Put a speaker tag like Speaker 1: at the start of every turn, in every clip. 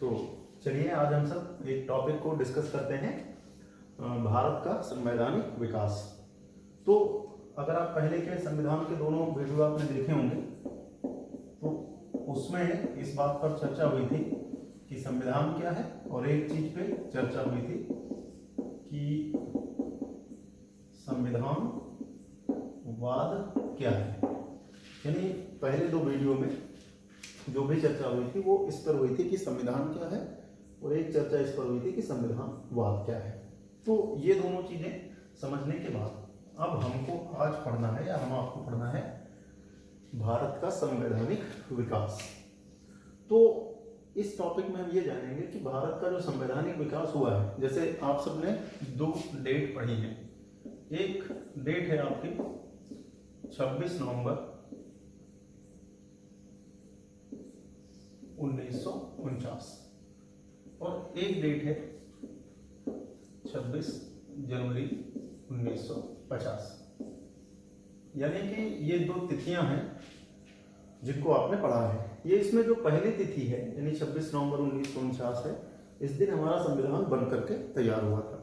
Speaker 1: तो चलिए आज हम सब एक टॉपिक को डिस्कस करते हैं, भारत का संवैधानिक विकास। तो अगर आप पहले के संविधान के दोनों वीडियो आपने देखे होंगे तो उसमें इस बात पर चर्चा हुई थी कि संविधान क्या है, और एक चीज पे चर्चा हुई थी कि संविधान वाद क्या है। यानी पहले दो वीडियो में जो भी चर्चा हुई थी वो इस पर हुई थी कि संविधान क्या है, और एक चर्चा इस पर हुई थी कि संविधान वाद क्या है। तो ये दोनों चीजें समझने के बाद अब हमको आज पढ़ना है, या हम आपको पढ़ना है भारत का संवैधानिक विकास। तो इस टॉपिक में हम ये जानेंगे कि भारत का जो संवैधानिक विकास हुआ है, जैसे आप सबने दो डेट पढ़ी है। एक डेट है आपकी 26 नवंबर 1949 और एक डेट है 26 जनवरी 1950। यानी कि ये दो तिथियां हैं जिनको आपने पढ़ा है। ये इसमें जो पहली तिथि है यानी 26 नवंबर 1949 है, इस दिन हमारा संविधान बन करके तैयार हुआ था,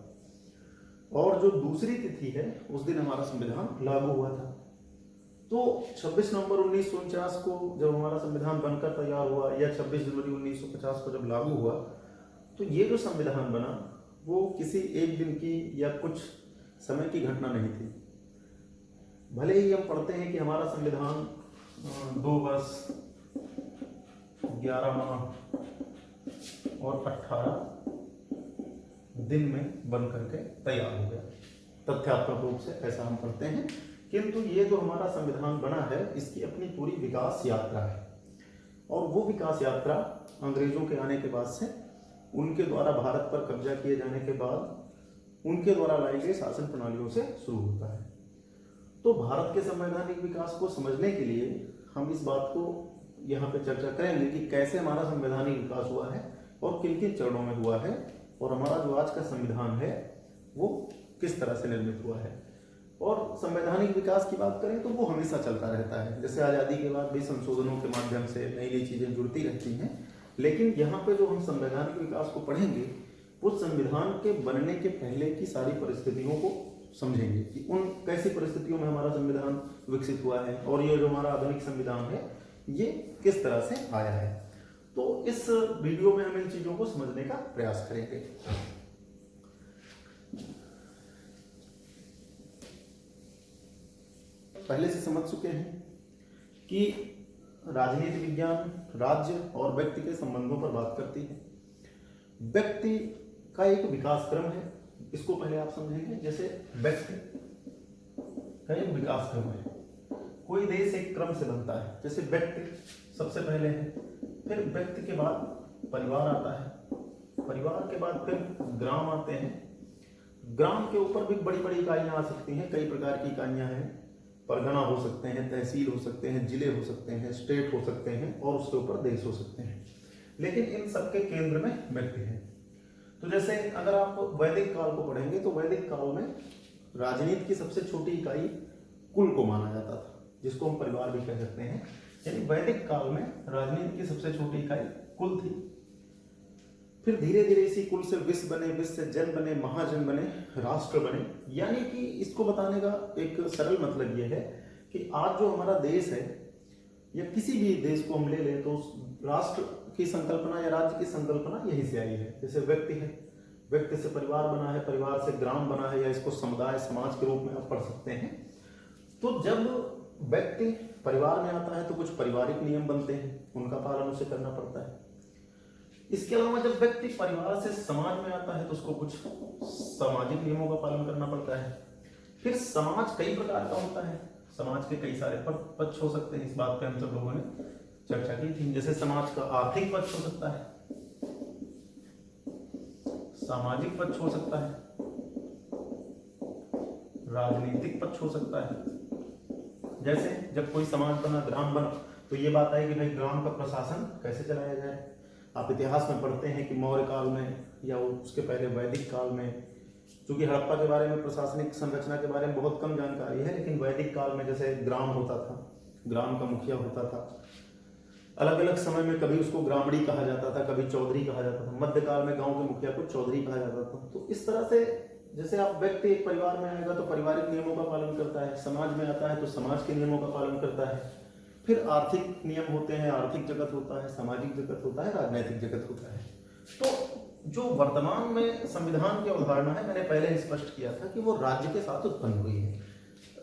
Speaker 1: और जो दूसरी तिथि है उस दिन हमारा संविधान लागू हुआ था। तो 26 नवंबर 1949 को जब हमारा संविधान बनकर तैयार हुआ, या 26 जनवरी 1950 को जब लागू हुआ, तो ये जो संविधान बना वो किसी एक दिन की या कुछ समय की घटना नहीं थी। भले ही हम पढ़ते हैं कि हमारा संविधान 2 वर्ष 11 माह और 18 दिन में बन करके तैयार हो गया, तथ्यात्मक रूप से ऐसा हम पढ़ते हैं। किंतु ये जो हमारा संविधान बना है इसकी अपनी पूरी विकास यात्रा है, और वो विकास यात्रा अंग्रेजों के आने के बाद से, उनके द्वारा भारत पर कब्जा किए जाने के बाद उनके द्वारा लाई गई शासन प्रणालियों से शुरू होता है। तो भारत के संवैधानिक विकास को समझने के लिए हम इस बात को यहाँ पे चर्चा करेंगे कि कैसे हमारा संवैधानिक विकास हुआ है और किन किन चरणों में हुआ है, और हमारा जो आज का संविधान है वो किस तरह से निर्मित हुआ है। और संवैधानिक विकास की बात करें तो वो हमेशा चलता रहता है। जैसे आज़ादी के बाद भी संशोधनों के माध्यम से नई नई चीज़ें जुड़ती रहती हैं, लेकिन यहाँ पे जो हम संवैधानिक विकास को पढ़ेंगे वो संविधान के बनने के पहले की सारी परिस्थितियों को समझेंगे कि उन कैसी परिस्थितियों में हमारा संविधान विकसित हुआ है, और ये जो हमारा आधुनिक संविधान है ये किस तरह से आया है। तो इस वीडियो में हम इन चीज़ों को समझने का प्रयास करेंगे। पहले से समझ चुके हैं कि राजनीति विज्ञान राज्य और व्यक्ति के संबंधों पर बात करती है। व्यक्ति का एक विकास क्रम है, इसको पहले आप समझेंगे। जैसे व्यक्ति का एक विकास क्रम है, कोई देश एक क्रम से बनता है। जैसे व्यक्ति सबसे पहले है, फिर व्यक्ति के बाद परिवार आता है, परिवार के बाद फिर ग्राम आते हैं, ग्राम के ऊपर भी बड़ी बड़ी इकाइयां आ सकती हैं। कई प्रकार की इकाइयां हैं, परगना हो सकते हैं, तहसील हो सकते हैं, जिले हो सकते हैं, स्टेट हो सकते हैं, और उसके ऊपर देश हो सकते हैं। लेकिन इन सबके केंद्र में व्यक्ति है। तो जैसे अगर आप वैदिक काल को पढ़ेंगे तो वैदिक काल में राजनीति की सबसे छोटी इकाई कुल को माना जाता था, जिसको हम परिवार भी कह सकते हैं। यानी वैदिक काल में राजनीति की सबसे छोटी इकाई कुल थी। फिर धीरे धीरे इसी कुल से विश्व बने, विश्व से जन बने, महाजन बने, राष्ट्र बने। यानी कि इसको बताने का एक सरल मतलब यह है कि आज जो हमारा देश है, या किसी भी देश को हम ले लें तो राष्ट्र की संकल्पना या राज्य की संकल्पना यहीं से आई है। जैसे व्यक्ति है, व्यक्ति से परिवार बना है, परिवार से ग्राम बना है, या इसको समुदाय समाज के रूप में आप पढ़ सकते हैं। तो जब व्यक्ति परिवार में आता है तो कुछ पारिवारिक नियम बनते हैं, उनका पालन उसे करना पड़ता है। इसके अलावा जब व्यक्ति परिवार से समाज में आता है तो उसको कुछ सामाजिक नियमों का पालन करना पड़ता है। फिर समाज कई प्रकार का होता है, समाज के कई सारे पक्ष हो सकते हैं। इस बात पे हम सब लोगों ने चर्चा की थी। जैसे समाज का आर्थिक पक्ष हो सकता है, सामाजिक पक्ष हो सकता है, राजनीतिक पक्ष हो सकता है। जैसे जब कोई समाज बना, ग्राम बना, तो ये बात आई कि भाई ग्राम का प्रशासन कैसे चलाया जाए। आप इतिहास में पढ़ते हैं कि मौर्य काल में या उसके पहले वैदिक काल में, क्योंकि हड़प्पा के बारे में, प्रशासनिक संरचना के बारे में बहुत कम जानकारी है, लेकिन वैदिक काल में जैसे ग्राम होता था, ग्राम का मुखिया होता था, अलग अलग समय में कभी उसको ग्रामड़ी कहा जाता था, कभी चौधरी कहा जाता था। मध्यकाल में गांव के मुखिया को चौधरी कहा जाता था। तो इस तरह से जैसे आप व्यक्ति एक परिवार में आएगा तो पारिवारिक नियमों का पालन करता है, समाज में आता है तो समाज के नियमों का पालन करता है, फिर आर्थिक नियम होते हैं, आर्थिक जगत होता है, सामाजिक जगत होता है, राजनीतिक जगत होता है। तो जो वर्तमान में संविधान की अवधारणा है, मैंने पहले ही स्पष्ट किया था कि वो राज्य के साथ उत्पन्न हुई है।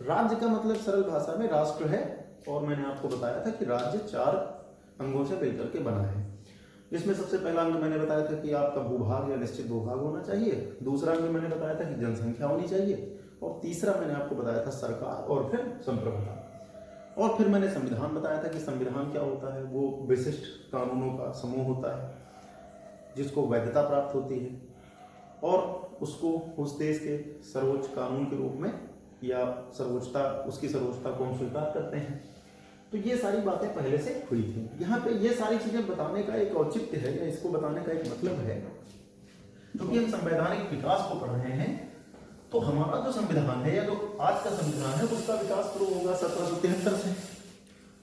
Speaker 1: राज्य का मतलब सरल भाषा में राष्ट्र है, और मैंने आपको बताया था कि राज्य 4 अंगों से मिलकर के बना है। इसमें सबसे पहला अंग मैंने बताया था कि आपका भूभाग या निश्चित भूभाग होना चाहिए, दूसरा अंग मैंने बताया था कि जनसंख्या होनी चाहिए, और तीसरा मैंने आपको बताया था सरकार, और फिर संप्रभुता, और फिर मैंने संविधान बताया था कि संविधान क्या होता है। वो विशिष्ट कानूनों का समूह होता है जिसको वैधता प्राप्त होती है, और उसको उस देश के सर्वोच्च कानून के रूप में या उसकी सर्वोच्चता को हम स्वीकार करते हैं। तो ये सारी बातें पहले से हुई थी। यहाँ पे ये सारी चीजें बताने का एक औचित्य है, या इसको बताने का एक मतलब है, क्योंकि हम संवैधानिक विकास को पढ़ रहे हैं। तो हमारा जो संविधान है, या जो आज का संविधान है, उसका विकास शुरू होगा 1773 से।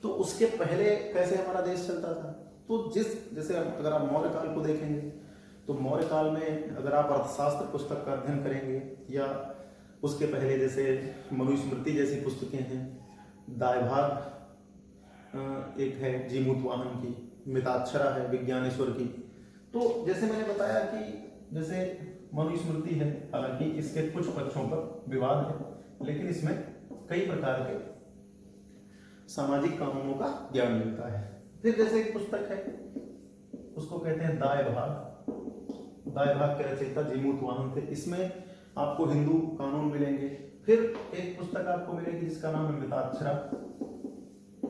Speaker 1: तो उसके पहले कैसे हमारा देश चलता था? तो जैसे अगर आप मौर्य काल को देखेंगे, तो मौर्य काल में अगर आप अर्थशास्त्र पुस्तक का अध्ययन करेंगे, या उसके पहले जैसे मनुस्मृति जैसी पुस्तकें हैं, दायभाग एक है जीमूतवाहन की, मिताक्षरा है विज्ञानेश्वर की। तो जैसे मैंने बताया कि जैसे मनुस्मृति है, हालांकि इसके कुछ पक्षों पर विवाद है, लेकिन इसमें कई प्रकार के सामाजिक कानूनों का ज्ञान मिलता है। फिर जैसे एक पुस्तक है, उसको कहते हैं दायभाग। दायभाग के रचयिता जीमूतवाहन थे। इसमें आपको हिंदू कानून मिलेंगे। फिर एक पुस्तक आपको मिलेगी जिसका नाम है मिताक्षरा।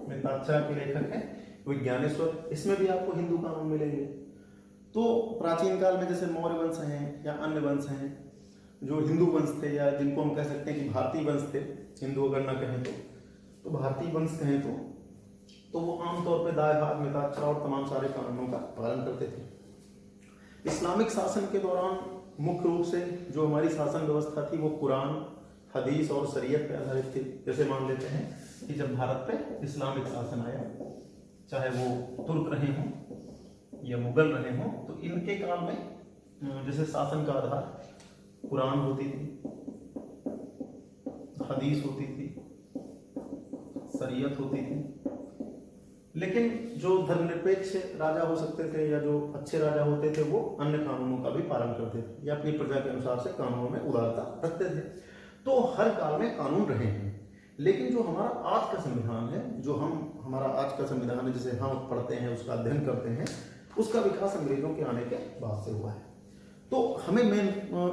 Speaker 1: मिताक्षरा के लेखक है विज्ञानेश्वर। इसमें भी आपको हिंदू कानून मिलेंगे। तो प्राचीन काल में जैसे मौर्य वंश हैं या अन्य वंश हैं जो हिंदू वंश थे, या जिनको हम कह सकते हैं कि भारतीय वंश थे, हिंदू अगर ना कहें तो भारतीय वंश कहें तो वो आमतौर पर दायभाग, मिताक्षरा और तमाम सारे कानूनों का पालन करते थे। इस्लामिक शासन के दौरान मुख्य रूप से जो हमारी शासन व्यवस्था थी वो कुरान, हदीस और शरीयत पे आधारित थी। जैसे मान लेते हैं कि जब भारत पे इस्लामिक शासन आया, चाहे वो तुर्क रहे हों या मुगल रहे हों, तो इनके काल में जैसे शासन का आधार कुरान होती थी, हदीस होती थी, शरीयत होती थी। लेकिन जो धर्मनिरपेक्ष राजा हो सकते थे या जो अच्छे राजा होते थे वो अन्य कानूनों का भी पालन करते थे या अपनी प्रजा के अनुसार से कानूनों में उदारता रखते थे। तो हर काल में कानून रहे हैं। लेकिन जो हमारा आज का संविधान है, हमारा आज का संविधान है जिसे हम पढ़ते हैं, उसका अध्ययन करते हैं, उसका विकास अंग्रेजों के आने के बाद से हुआ है। तो हमें मेन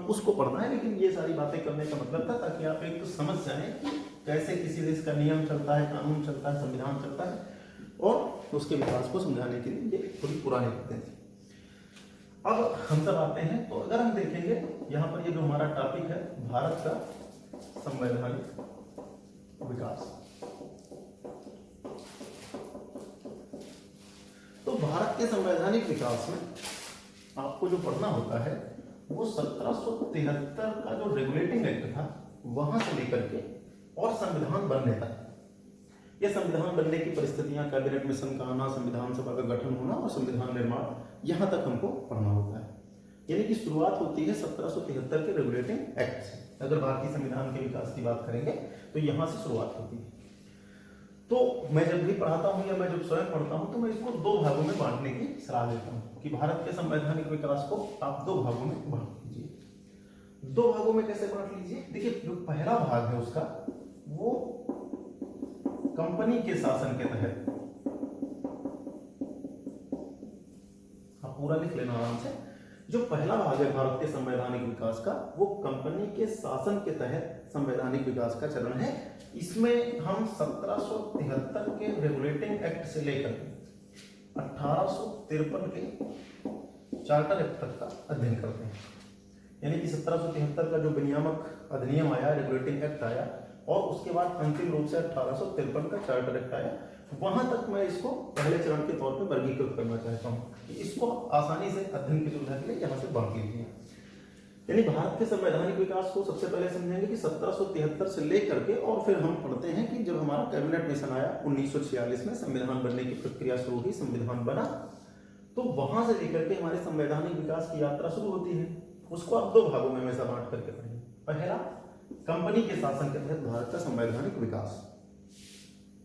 Speaker 1: उसको पढ़ना है। लेकिन ये सारी बातें करने का मतलब था ताकि आप एक समझ जाएं कि कैसे किसी देश का नियम चलता है, कानून चलता है, संविधान चलता है, और उसके विकास को समझाने के लिए ये थोड़ी पुरानी बातें थी। अब हम सब आते हैं, तो अगर हम देखेंगे यहाँ पर ये जो हमारा टॉपिक है भारत का संवैधानिक विकास, तो भारत के संवैधानिक विकास में आपको जो पढ़ना होता है वो 1773 का जो रेगुलेटिंग एक्ट था वहां से लेकर के और संविधान बनने तक, ये संविधान बनने की परिस्थितियां, कैबिनेट मिशन का आना, संविधान सभा का गठन होना और संविधान निर्माण, यहां तक हमको पढ़ना होता है। यानी कि शुरुआत होती है 1773 के रेगुलेटिंग एक्ट से। अगर भारतीय संविधान के विकास की बात करेंगे तो यहां से शुरुआत होती है। तो मैं जब भी पढ़ाता हूं या मैं जब स्वयं पढ़ता हूं तो मैं इसको 2 भागों में बांटने की सलाह देता हूं कि भारत के संवैधानिक विकास को आप 2 भागों में बांट लीजिए। 2 भागों में कैसे बांट लीजिए? देखिए, जो पहला भाग है उसका वो कंपनी के शासन के तहत, आप पूरा लिख लेना आराम से। जो पहला भाग है भारत के संवैधानिक विकास का वो कंपनी के शासन के तहत संवैधानिक विकास का चरण है। इसमें हम 1773 के रेगुलेटिंग एक्ट से लेकर 1853 के चार्टर एक्ट तक का अध्ययन करते हैं। यानी कि 1773 का जो विनियामक अधिनियम आया, रेगुलेटिंग एक्ट आया, और उसके बाद अंतिम रूप से 1853 का चार्टर एक्ट आया, वहां तक मैं इसको पहले चरण के तौर पे वर्गीकृत करना चाहता हूं कि इसको आसानी से अध्ययन की सुविधा के लिए यहां से बांट लीजिए। यानी भारत के संवैधानिक विकास को सबसे पहले समझेंगे कि 1773 से लेकर के, और फिर हम पढ़ते हैं कि जब हमारा कैबिनेट मिशन आया 1946 में, संविधान बनने की प्रक्रिया शुरू हुई, संविधान बना, तो वहां से लेकर के हमारे संवैधानिक विकास की यात्रा शुरू होती है। उसको आप दो भागों में हमेशा बांट करके पढ़िए। पहला, कंपनी के शासन के तहत भारत का संवैधानिक विकास,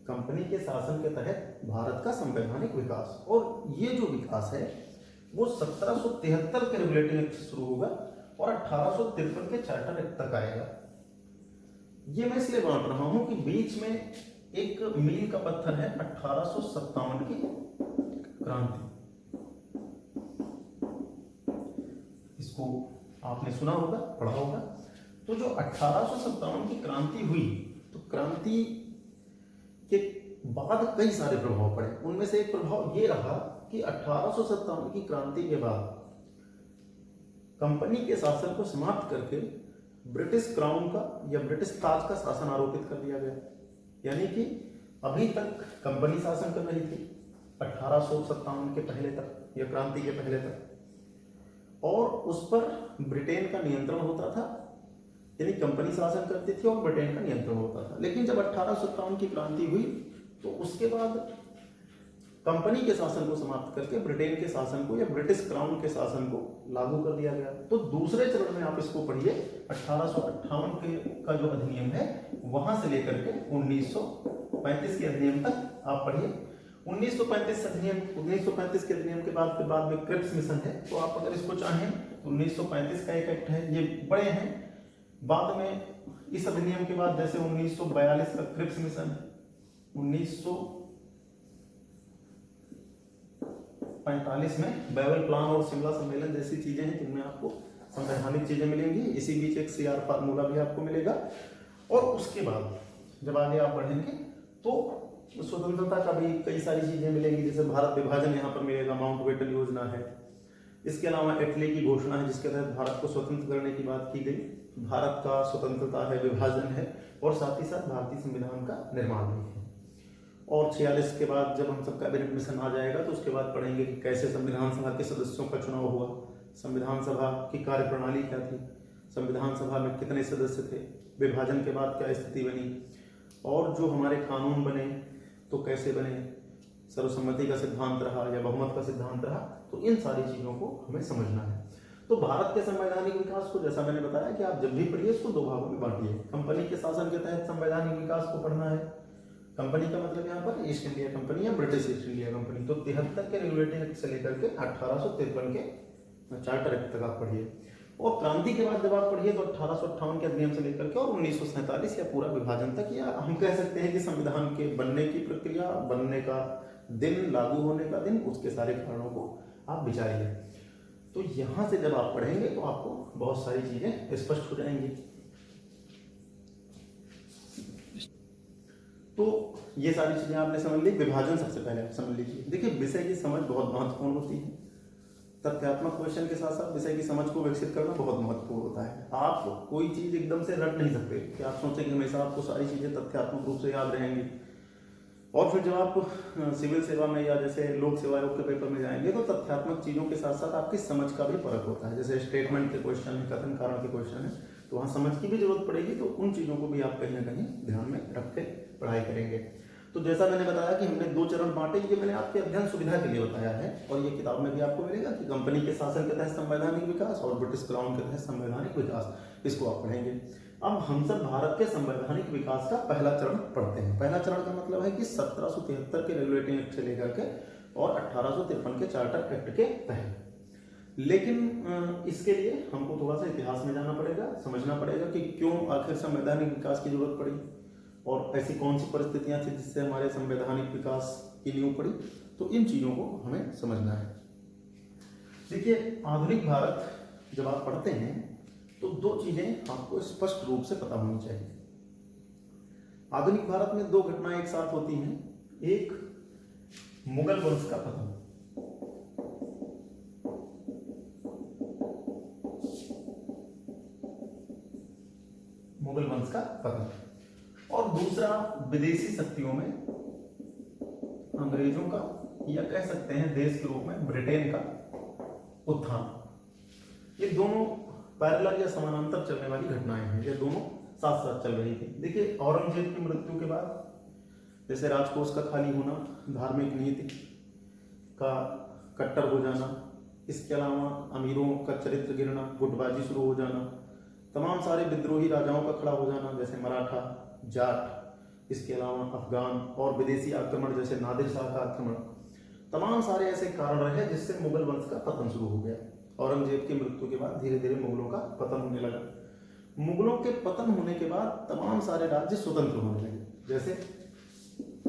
Speaker 1: कंपनी के शासन के तहत भारत का संवैधानिक विकास, और ये जो विकास है वो 1773 के रेगुलेटिंग एक्ट से शुरू होगा और 1853 के चार्टर एक्ट तक आएगा। ये मैं इसलिए बांट रहा हूं कि बीच में एक मील का पत्थर है 1857 की क्रांति। इसको आपने सुना होगा, पढ़ा होगा। तो जो 1857 की क्रांति हुई, तो क्रांति के बाद कई सारे प्रभाव पड़े। उनमें से एक प्रभाव ये रहा कि 1857 की क्रांति के बाद कंपनी के शासन को समाप्त करके ब्रिटिश क्राउन का या ब्रिटिश ताज का शासन आरोपित कर दिया गया। यानी कि अभी तक कंपनी शासन कर रही थी 1857 के पहले तक या क्रांति के पहले तक, और उस पर ब्रिटेन का नियंत्रण होता था। यानी कंपनी शासन करती थी और ब्रिटेन का नियंत्रण होता था। लेकिन जब 1857 की क्रांति हुई तो उसके बाद कंपनी के शासन को समाप्त करके ब्रिटेन के शासन को या ब्रिटिश क्राउन के शासन को लागू कर दिया गया। तो दूसरे चरण में आप इसको पढ़िए, 1858 के का जो अधिनियम है वहां से लेकर के 1935 के अधिनियम तक आप पढ़िए। 1935 के अधिनियम के बाद में क्रिप्स मिशन है। तो आप अगर इसको चाहें तो 1935 का एक एक्ट है, ये बड़े हैं। बाद में इस अधिनियम के बाद जैसे 1942 का क्रिप्स मिशन है, 1945 में बैबल प्लान और शिमला सम्मेलन जैसी चीजें हैं जिनमें आपको संवैधानिक चीजें मिलेंगी। इसी बीच एक CR फार्मूला भी आपको मिलेगा। और उसके बाद जब आगे आप बढ़ेंगे तो स्वतंत्रता का भी कई सारी चीजें मिलेंगी, जैसे भारत विभाजन यहाँ पर मिलेगा, माउंटबेटन योजना है। इसके अलावा एटले की घोषणा है जिसके तहत भारत को स्वतंत्र करने की बात की गई। भारत का स्वतंत्रता है, विभाजन है, और साथ ही साथ भारतीय संविधान का निर्माण भी है। और 46 के बाद जब हम सब कैबिनेट मिशन आ जाएगा तो उसके बाद पढ़ेंगे कि कैसे संविधान सभा के सदस्यों का चुनाव हुआ, संविधान सभा की कार्यप्रणाली क्या थी, संविधान सभा में कितने सदस्य थे, विभाजन के बाद क्या स्थिति बनी, और जो हमारे कानून बने तो कैसे बने, सर्वसम्मति का सिद्धांत रहा या बहुमत का सिद्धांत रहा। तो इन सारी चीजों को हमें समझना है। तो भारत के संवैधानिक विकास को जैसा मैंने बताया कि आप जब भी पढ़िए इसको दो भागों में बांटिए। कंपनी के शासन के तहत संवैधानिक विकास को पढ़ना है। कंपनी का मतलब यहाँ पर ईस्ट इंडिया कंपनी या ब्रिटिश ईस्ट इंडिया कंपनी। तो 73 के रेगुलेटिंग एक्ट से लेकर के 1853 के चार्टर एक्ट तक आप पढ़िए। और क्रांति के बाद जब आप पढ़िए तो 1858 के अधिनियम से लेकर के और 1947 या पूरा विभाजन तक, या हम कह सकते हैं कि संविधान के बनने की प्रक्रिया, बनने का दिन, लागू होने का दिन, उसके सारे कारणों को आप विचारिए। तो यहां से जब आप पढ़ेंगे तो आपको बहुत सारी चीजें स्पष्ट हो जाएंगी। तो ये सारी चीजें आपने समझ ली। विभाजन सबसे पहले आप समझ लीजिए। देखिए, विषय की समझ बहुत महत्वपूर्ण होती है। तथ्यात्मक क्वेश्चन के साथ साथ विषय की समझ को विकसित करना बहुत महत्वपूर्ण होता है। आप कोई चीज एकदम से रट नहीं सकते कि आप सोचें कि हमेशा आपको सारी चीजें तथ्यात्मक रूप से याद रहेंगी। और फिर जब आप सिविल सेवा में या जैसे लोक सेवा आयोग के पेपर में जाएंगे तो तथ्यात्मक चीजों के साथ साथ आपकी समझ का भी फर्क होता है। जैसे स्टेटमेंट के क्वेश्चन है, कथन कारण के क्वेश्चन है, तो वहाँ समझ की भी जरूरत पड़ेगी। तो उन चीजों को भी आप कहीं ना कहीं ध्यान में रख के पढ़ाई करेंगे। तो जैसा मैंने बताया कि हमने दो चरण बांटे, ये मैंने आपके अध्ययन सुविधा के लिए बताया है। और ये किताब में भी आपको मिलेगा कि कंपनी के शासन के तहत संवैधानिक विकास और ब्रिटिश क्राउन के तहत संवैधानिक विकास, इसको आप पढ़ेंगे। अब हम सब भारत के संवैधानिक विकास का पहला चरण पढ़ते हैं। पहला चरण का मतलब है कि 1773 के रेगुलेटिंग एक्ट से लेकर के और 1853 के चार्टर एक्ट के तहत। लेकिन इसके लिए हमको थोड़ा सा इतिहास में जाना पड़ेगा, समझना पड़ेगा कि क्यों आखिर संवैधानिक विकास की जरूरत पड़ी और ऐसी कौन सी परिस्थितियां थी जिससे हमारे संवैधानिक विकास की नींव पड़ी। तो इन चीजों को हमें समझना है। देखिए, आधुनिक भारत जब आप पढ़ते हैं तो दो चीजें आपको स्पष्ट रूप से पता होनी चाहिए। आधुनिक भारत में दो घटनाएं एक साथ होती हैं। एक, मुगल वंश का पतन, मुगल वंश का पतन, और दूसरा विदेशी शक्तियों में अंग्रेजों का, या कह सकते हैं देश के रूप में ब्रिटेन का उत्थान। ये दोनों पैरेलल या समानांतर चलने वाली घटनाएं हैं, ये दोनों साथ साथ चल रही थी। देखिए, औरंगजेब की मृत्यु के बाद जैसे राजकोष का खाली होना, धार्मिक नीति का कट्टर हो जाना, इसके अलावा अमीरों का चरित्र गिरना, गुटबाजी शुरू हो जाना, तमाम सारे विद्रोही राजाओं का खड़ा हो जाना जैसे मराठा, जाट, इसके अलावा अफगान और विदेशी आक्रमण जैसे नादिर शाह का आक्रमण, तमाम सारे ऐसे कारण रहे जिससे मुगल वंश का पतन शुरू हो गया। औरंगजेब की मृत्यु के बाद धीरे धीरे मुगलों का पतन होने लगा। मुगलों के पतन होने के बाद तमाम सारे राज्य स्वतंत्र होने लगे, जैसे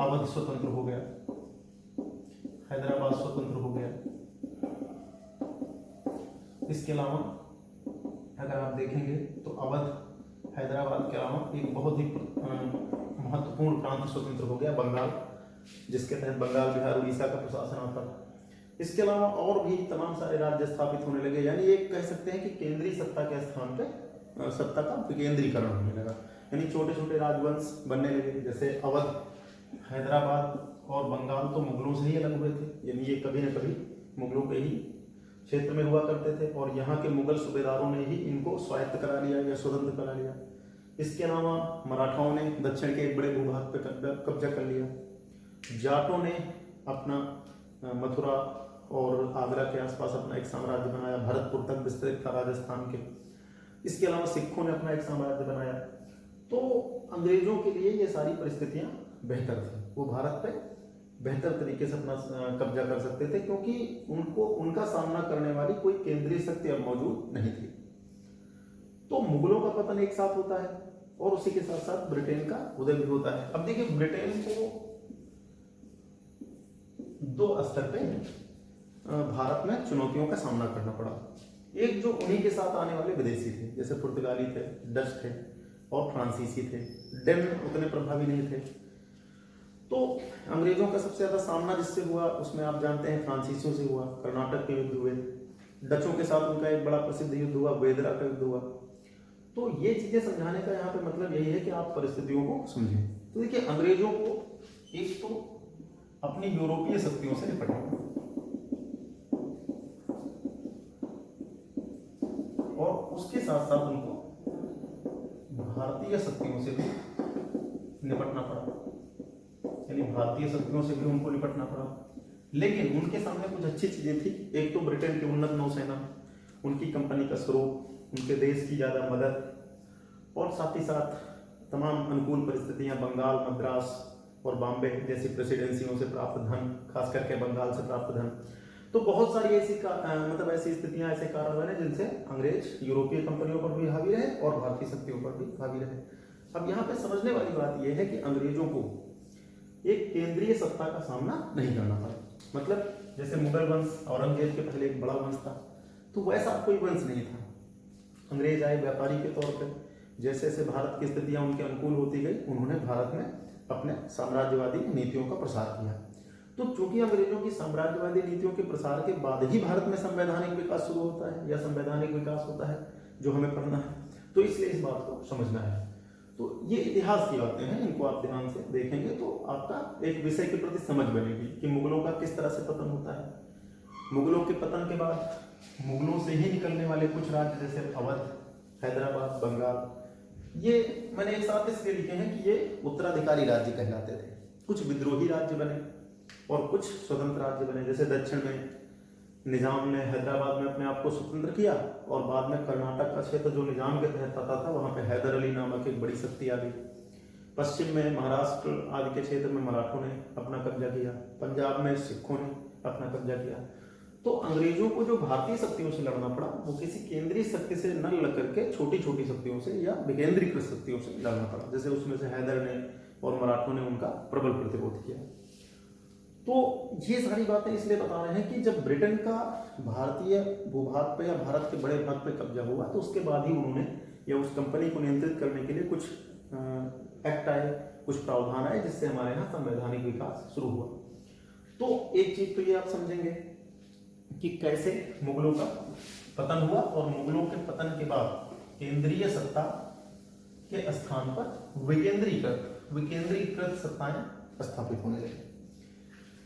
Speaker 1: अवध स्वतंत्र हो गया, हैदराबाद स्वतंत्र हो गया। इसके अलावा अगर आप देखेंगे तो अवध, हैदराबाद के अलावा एक बहुत ही महत्वपूर्ण प्रांत स्वतंत्र हो गया, बंगाल, जिसके तहत बंगाल, बिहार, उड़ीसा का प्रशासन आता है। इसके अलावा और भी तमाम सारे राज्य स्थापित होने लगे, यानी एक कह सकते हैं कि केंद्रीय सत्ता के स्थान पे सत्ता का विकेंद्रीकरण होने लगा, यानी छोटे छोटे राजवंश बनने लगे। जैसे अवध, हैदराबाद और बंगाल तो मुगलों से ही अलग हुए थे, यानी ये कभी न कभी मुगलों के ही क्षेत्र में हुआ करते थे और यहाँ के मुगल सूबेदारों ने ही इनको स्वायत्त करा लिया या स्वतंत्र करा लिया। इसके अलावा मराठाओं ने दक्षिण के एक बड़े भूभाग पर कब्जा कर लिया, जाटों ने अपना मथुरा और आगरा के आसपास अपना एक साम्राज्य बनाया, भरतपुर तक विस्तृत था राजस्थान के। इसके अलावा सिखों ने अपना एक साम्राज्य बनाया। तो अंग्रेजों के लिए ये सारी परिस्थितियां बेहतर थी, वो भारत पे बेहतर तरीके से अपना कब्जा कर सकते थे, क्योंकि उनको उनका सामना करने वाली कोई केंद्रीय शक्ति अब मौजूद नहीं थी। तो मुगलों का पतन एक साथ होता है और उसी के साथ साथ ब्रिटेन का उदय भी होता है। अब देखिए, ब्रिटेन को दो स्तर पे भारत में चुनौतियों का सामना करना पड़ा। एक जो उन्हीं के साथ आने वाले विदेशी थे, जैसे पुर्तगाली थे, डच थे और फ्रांसीसी थे। डेन उतने प्रभावी नहीं थे। तो अंग्रेजों का सबसे ज्यादा सामना जिससे हुआ उसमें आप जानते हैं फ्रांसीसियों से हुआ, कर्नाटक के युद्ध हुए। डचों के साथ उनका एक बड़ा प्रसिद्ध युद्ध हुआ, वेदरा का युद्ध हुआ। तो ये चीजें समझाने का यहाँ पे मतलब यही है कि आप परिस्थितियों को समझें। तो देखिए, अंग्रेजों को एक तो अपनी यूरोपीय शक्तियों से निपटना और उसके साथ साथ उनको भारतीय शक्तियों से भी निपटना पड़ा, यानी भारतीय शक्तियों से भी उनको निपटना पड़ा। लेकिन उनके सामने कुछ अच्छी चीजें थी। एक तो ब्रिटेन की उन्नत नौसेना, उनकी कंपनी का स्वरूप, उनके देश की ज्यादा मदद और साथ ही साथ तमाम अनुकूल परिस्थितियां, बंगाल, मद्रास और बॉम्बे जैसी प्रेसिडेंसियों से प्राप्त धन, खास करके बंगाल से प्राप्त धन। तो बहुत सारी ऐसी मतलब ऐसी स्थितियां, ऐसे कारण बने जिनसे अंग्रेज यूरोपीय कंपनियों पर भी हावी रहे और भारतीय शक्तियों पर भी हावी रहे। अब यहाँ पे समझने वाली बात यह है कि अंग्रेजों को एक केंद्रीय सत्ता का सामना नहीं करना पड़ा। मतलब जैसे मुगल वंश, औरंगजेब के पहले एक बड़ा वंश था, तो वैसा कोई वंश नहीं था। अंग्रेज आए व्यापारी के तौर पर, जैसे जैसे भारत की स्थितियां उनके अनुकूल होती गई, उन्होंने भारत में अपने साम्राज्यवादी नीतियों का प्रसार किया। तो चूंकि अंग्रेजों की साम्राज्यवादी नीतियों के प्रसार के बाद ही भारत में संवैधानिक विकास शुरू होता है या संवैधानिक विकास होता है जो हमें पढ़ना है, तो इसलिए इस बात को समझना है। तो ये इतिहास की बातें हैं, इनको आप ध्यान से देखेंगे तो आपका एक विषय के प्रति समझ बनेगी कि मुगलों का किस तरह से पतन होता है। मुगलों के पतन के बाद मुगलों से ही निकलने वाले कुछ राज्य जैसे अवध, हैदराबाद, बंगाल, ये मैंने एक साथ इसलिए लिखे हैं कि ये उत्तराधिकारी राज्य कहलाते थे। कुछ विद्रोही राज्य बने और कुछ स्वतंत्र राज्य बने। जैसे दक्षिण में निजाम ने हैदराबाद में अपने आप को स्वतंत्र किया और बाद में कर्नाटक का क्षेत्र जो निजाम के तहत आता था, वहां पे हैदर अली नामक एक बड़ी शक्ति आ गई। पश्चिम में महाराष्ट्र आदि के क्षेत्र में मराठों ने अपना कब्जा किया, पंजाब में सिखों ने अपना कब्जा किया। तो अंग्रेजों को जो भारतीय शक्तियों से लड़ना पड़ा वो किसी केंद्रीय शक्ति से न लड़ करके छोटी छोटी शक्तियों से या विकेंद्रीकृत शक्तियों से लड़ना पड़ा। जैसे उसमें से हैदर ने और मराठों ने उनका प्रबल प्रतिरोध किया। तो ये सारी बातें इसलिए बता रहे हैं कि जब ब्रिटेन का भारतीय भूभाग पे या भारत के बड़े भाग पे कब्जा हुआ तो उसके बाद ही उन्होंने या उस कंपनी को नियंत्रित करने के लिए कुछ एक्ट आए, कुछ प्रावधान आए, जिससे हमारे यहाँ संवैधानिक विकास शुरू हुआ। तो एक चीज तो ये आप समझेंगे कि कैसे मुगलों का पतन हुआ और मुगलों के पतन के बाद केंद्रीय सत्ता के स्थान पर विकेंद्रीकृत सत्ताएं स्थापित होने लगी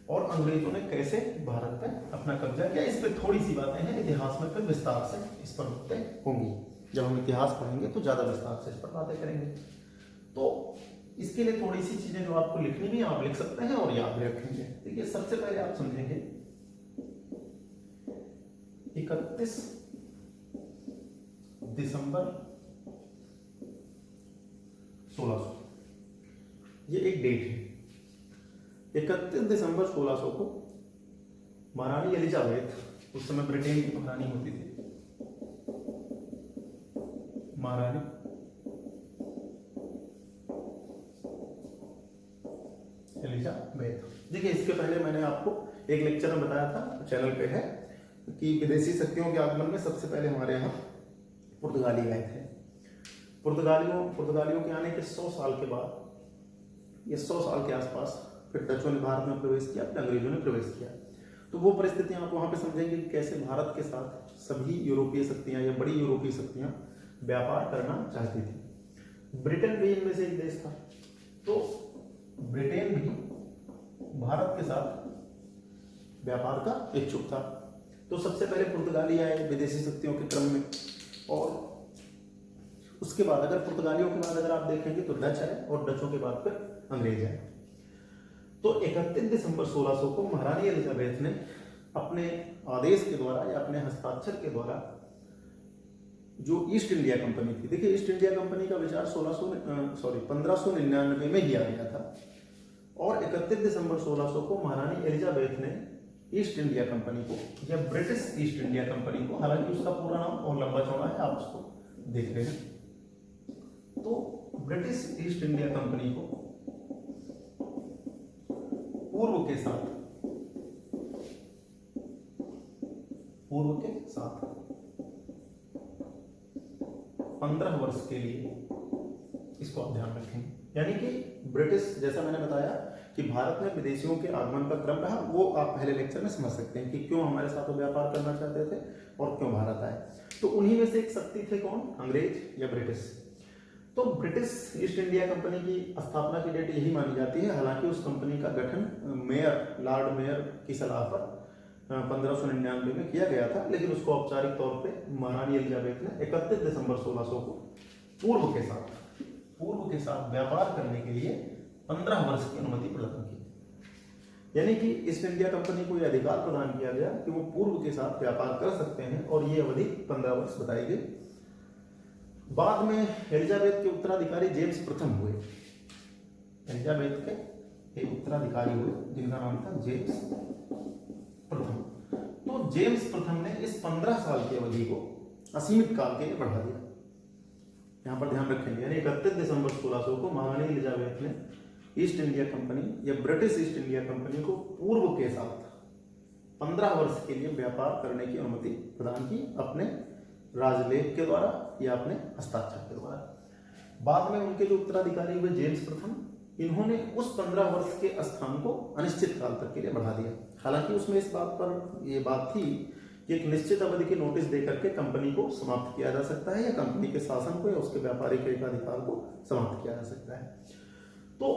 Speaker 1: और अंग्रेजों ने कैसे भारत पे अपना कब्जा किया। इस पे थोड़ी सी बातें हैं, इतिहास में फिर विस्तार से इस पर बातें होंगी। जब हम इतिहास पढ़ेंगे तो ज़्यादा विस्तार से इस पर बातें करेंगे। तो इसके लिए थोड़ी सी चीज़ें जो आपको लिखनी भी आप लिख सकते हैं और याद भी रखेंगे। देखिए सबसे पहले आप समझेंगे 31 दिसंबर 1600, ये एक डेट है। 31 दिसंबर 1600 को महारानी एलिजाबेथ, उस समय ब्रिटेन की महारानी होती थी, महारानी एलिजाबेथ। देखिए इसके पहले मैंने आपको एक लेक्चर में बताया था, चैनल पे है, कि विदेशी शक्तियों के आगमन में सबसे पहले हमारे यहाँ पुर्तगाली आए थे। पुर्तगालियों के आने के 100 साल के बाद, ये 100 साल के आसपास, फिर डचों ने भारत में प्रवेश किया, फिर अंग्रेजों ने प्रवेश किया। तो वो परिस्थितियां आप वहां पे समझेंगे कि कैसे भारत के साथ सभी यूरोपीय शक्तियां या बड़ी यूरोपीय शक्तियां व्यापार करना चाहती थी। ब्रिटेन भी इनमें से एक देश था, तो ब्रिटेन भी भारत के साथ व्यापार का इच्छुक था। तो सबसे पहले पुर्तगाली आए विदेशी शक्तियों के क्रम में, और उसके बाद अगर पुर्तगालियों के बाद अगर आप देखेंगे तो डच आए, और डचों के बाद फिर अंग्रेज आए। तो 31 दिसंबर 1600 को महारानी एलिजाबेथ ने अपने आदेश के द्वारा या अपने हस्ताक्षर के द्वारा जो ईस्ट इंडिया कंपनी थी, देखिए ईस्ट इंडिया कंपनी का विचार 1599 में ही आ गया था, और 31 दिसंबर 1600 को महारानी एलिजाबेथ ने ईस्ट इंडिया कंपनी को या ब्रिटिश ईस्ट इंडिया कंपनी को, हालांकि उसका पूरा नाम और लंबा चौड़ा है, आप उसको देख रहे हैं, तो ब्रिटिश ईस्ट इंडिया कंपनी को पूर्व के साथ 15 वर्ष के लिए, इसको आप ध्यान रखेंगे। यानी कि ब्रिटिश, जैसा मैंने बताया कि भारत में विदेशियों के आगमन का क्रम रहा, वो आप पहले लेक्चर में समझ सकते हैं कि क्यों हमारे साथ व्यापार करना चाहते थे और क्यों भारत आए। तो उन्हीं में से एक शक्ति थे कौन, अंग्रेज या ब्रिटिश। तो ब्रिटिश ईस्ट इंडिया कंपनी की स्थापना की डेट यही मानी जाती है, हालांकि उस कंपनी का गठन लॉर्ड मेयर की सलाह पर 1599 में किया गया था, लेकिन उसको औपचारिक तौर पे महारानी एलिजाबेथ ने 31 दिसंबर 1600 को पूर्व के साथ व्यापार करने के लिए 15 वर्ष की अनुमति प्रदान की। यानी कि ईस्ट इंडिया कंपनी को यह अधिकार प्रदान किया गया कि वो पूर्व के साथ व्यापार कर सकते हैं, और ये अवधि 15 वर्ष बताई गई। बाद में एलिजाबेथ के उत्तराधिकारी जेम्स प्रथम हुए। एलिजाबेथ के एक उत्तराधिकारी हुए जिनका नाम था जेम्स प्रथम। तो जेम्स प्रथम ने इस 15 साल की अवधि को असीमित काल के लिए बढ़ा दिया। यहां पर ध्यान रखेंगे, यानी 31 दिसंबर 1600 को महारानी एलिजाबेथ ने ईस्ट इंडिया कंपनी या ब्रिटिश ईस्ट इंडिया कंपनी को पूर्व के साथ 15 वर्ष के लिए व्यापार करने की अनुमति प्रदान की, अपने राजलेख के द्वारा या अपने हस्ताक्षर के द्वारा। बाद में उनके जो उत्तराधिकारी हुए जेम्स प्रथम, इन्होंने उस 15 वर्ष के स्थान को अनिश्चित काल तक के लिए बढ़ा दिया। हालांकि उसमें इस बात पर यह बात थी कि एक निश्चित अवधि की नोटिस देकर के कंपनी को समाप्त किया जा सकता है, या कंपनी के शासन को या उसके व्यापारिक एकाधिकार को समाप्त किया जा सकता है। तो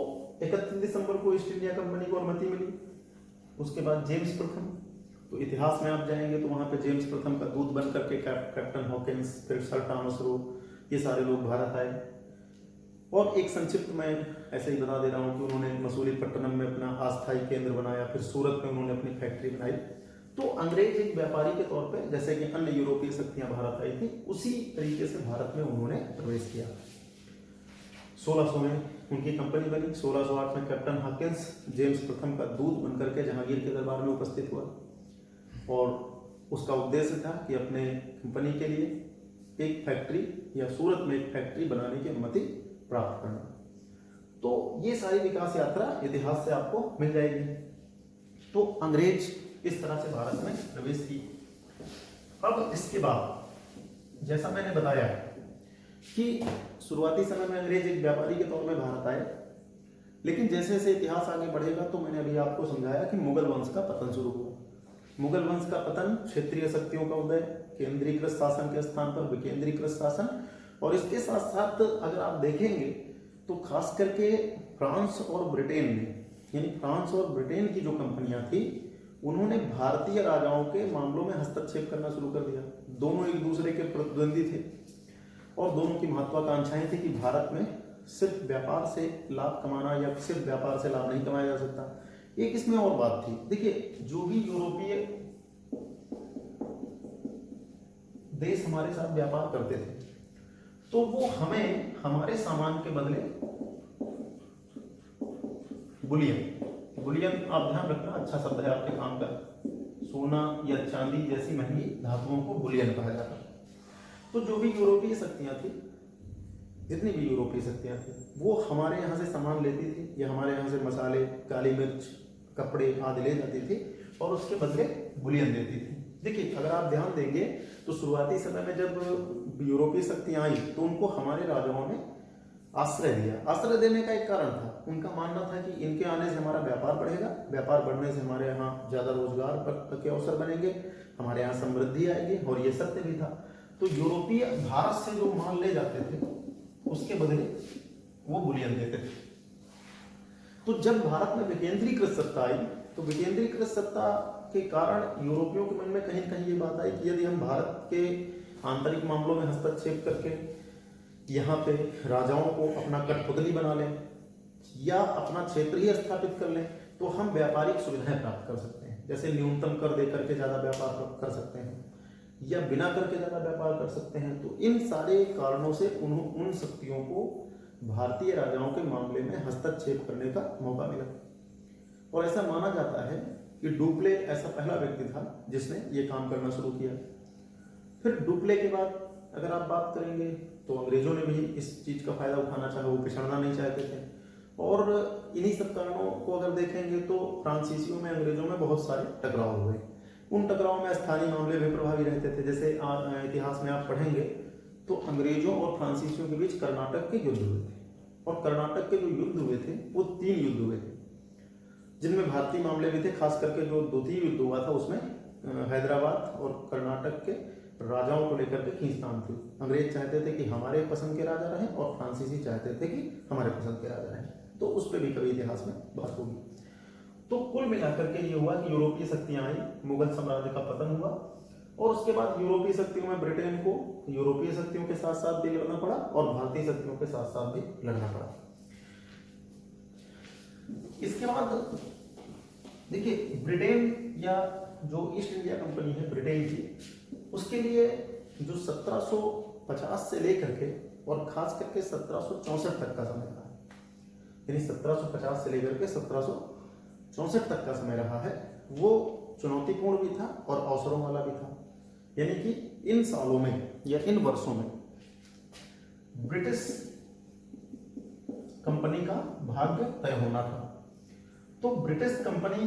Speaker 1: 31 दिसंबर को ईस्ट इंडिया कंपनी को अनुमति मिली। उसके बाद जेम्स प्रथम, तो इतिहास में आप जाएंगे तो वहां पे जेम्स प्रथम का दूत बन करके कैप्टन हॉकिंस, फिर सर टॉमस रो, ये सारे लोग भारत आए। और एक संक्षिप्त मैं ऐसे ही बता दे रहा हूँ कि उन्होंने मसूलीपट्टनम में अपना अस्थायी केंद्र बनाया, फिर सूरत में उन्होंने अपनी फैक्ट्री बनाई। तो अंग्रेज एक व्यापारी के तौर पे, जैसे कि अन्य यूरोपीय शक्तियां भारत आई थी, उसी तरीके से भारत में उन्होंने प्रवेश किया। 1600 में उनकी कंपनी बनी। 1608 में कैप्टन हॉकिंस जेम्स प्रथम का दूत बनकर के जहांगीर के दरबार में उपस्थित हुआ, और उसका उद्देश्य था कि अपने कंपनी के लिए एक फैक्ट्री या सूरत में एक फैक्ट्री बनाने की अनुमति प्राप्त करना। तो ये सारी विकास यात्रा इतिहास से आपको मिल जाएगी। तो अंग्रेज इस तरह से भारत में प्रवेश की। अब इसके बाद जैसा मैंने बताया कि शुरुआती समय में अंग्रेज एक व्यापारी के तौर में भारत आए, लेकिन जैसे जैसे इतिहास आगे बढ़ेगा तो मैंने अभी आपको समझाया कि मुगल वंश का पतन शुरू हुआ। मुगल वंश का पतन, क्षेत्रीय शक्तियों का उदय, केंद्रीकृत शासन के स्थान पर विकेंद्रीकृत शासन, और इसके साथ साथ अगर आप देखेंगे तो खास करके फ्रांस और ब्रिटेन ने, यानी फ्रांस और ब्रिटेन की जो कंपनियां थी, उन्होंने भारतीय राजाओं के मामलों में हस्तक्षेप करना शुरू कर दिया। दोनों एक दूसरे के प्रतिद्वंदी थे, और दोनों की महत्वाकांक्षाएं थी कि भारत में सिर्फ व्यापार से लाभ कमाना या सिर्फ व्यापार से लाभ नहीं कमाया जा सकता। एक इसमें और बात थी, देखिए जो भी यूरोपीय देश हमारे साथ व्यापार करते थे तो वो हमें हमारे सामान के बदले बुलियन आप ध्यान रखना, अच्छा शब्द है आपके काम का, सोना या चांदी जैसी महंगी धातुओं को बुलियन कहा जाता है। तो जो भी यूरोपीय शक्तियां थी, जितनी भी यूरोपीय शक्तियां थी, वो हमारे यहाँ से सामान लेती थी या हमारे यहाँ से मसाले, काली मिर्च, कपड़े आदि ले जाती थी और उसके बदले बुलियन देती थी। देखिए अगर आप ध्यान देंगे तो शुरुआती समय में जब यूरोपीय शक्तियां आई तो उनको हमारे राजाओं ने आश्रय दिया। आश्रय देने का एक कारण था, उनका मानना था कि इनके आने से हमारा व्यापार बढ़ेगा, व्यापार बढ़ने से हमारे यहाँ ज्यादा रोजगार के अवसर बनेंगे, हमारे यहाँ समृद्धि आएगी, और ये सत्य भी था। तो यूरोपीय भारत से जो माल ले जाते थे उसके बदले वो बुलियन देते थे। तो जब भारत में विकेंद्रीकृत सत्ता आई तो विकेंद्रीकृत सत्ता के कारण यूरोपियों के मन में कहीं न कहीं ये बात आई कि यदि हम भारत के आंतरिक मामलों में हस्तक्षेप करके यहाँ पे राजाओं को अपना कठपुतली बना लें या अपना क्षेत्र ही स्थापित कर लें तो हम व्यापारिक सुविधाएं प्राप्त कर सकते हैं। जैसे न्यूनतम कर दे करके ज्यादा व्यापार कर सकते हैं या बिना कर के ज्यादा व्यापार कर सकते हैं। तो इन सारे कारणों से उन शक्तियों को भारतीय राजाओं के मामले में हस्तक्षेप करने का मौका मिला। और ऐसा माना जाता है कि डुप्ले ऐसा पहला व्यक्ति था जिसने ये काम करना शुरू किया। फिर डुप्ले के बाद अगर आप बात करेंगे तो अंग्रेजों ने भी इस चीज का फायदा उठाना चाहा, वो पिछड़ना नहीं चाहते थे। और इन्हीं सब कारणों को अगर देखेंगे तो फ्रांसीसियों में अंग्रेजों में बहुत सारे टकराव हुए। उन टकराव में स्थानीय मामले भी प्रभावी रहते थे। जैसे इतिहास में आप पढ़ेंगे तो अंग्रेजों और फ्रांसीसियों के बीच कर्नाटक के युद्ध हुए थे, और कर्नाटक के जो युद्ध हुए थे वो 3 युद्ध हुए थे जिनमें भारतीय मामले भी थे। खास करके जो द्वितीय युद्ध हुआ था उसमें हैदराबाद और कर्नाटक के राजाओं को लेकर के खींचतान थी। अंग्रेज चाहते थे कि हमारे पसंद के राजा रहें और फ्रांसीसी चाहते थे कि हमारे पसंद के राजा रहें। तो उस पर भी कभी इतिहास में बात होगी। तो कुल मिलाकर के ये हुआ कि यूरोपीय शक्तियां आई, मुगल साम्राज्य का पतन हुआ, और उसके बाद यूरोपीय शक्तियों में ब्रिटेन को यूरोपीय शक्तियों के साथ साथ भी लड़ना पड़ा और भारतीय शक्तियों के साथ साथ भी लड़ना पड़ा। इसके बाद देखिए ब्रिटेन या जो ईस्ट इंडिया कंपनी है ब्रिटेन की, उसके लिए जो 1750 से लेकर के और खास करके 1764 तक का समय रहा, यानी 1750 से लेकर के 1764 तक का समय रहा है, वो चुनौतीपूर्ण भी था और अवसरों वाला भी था। यानी कि इन सालों में या इन वर्षों में ब्रिटिश कंपनी का भाग्य तय होना था। तो ब्रिटिश कंपनी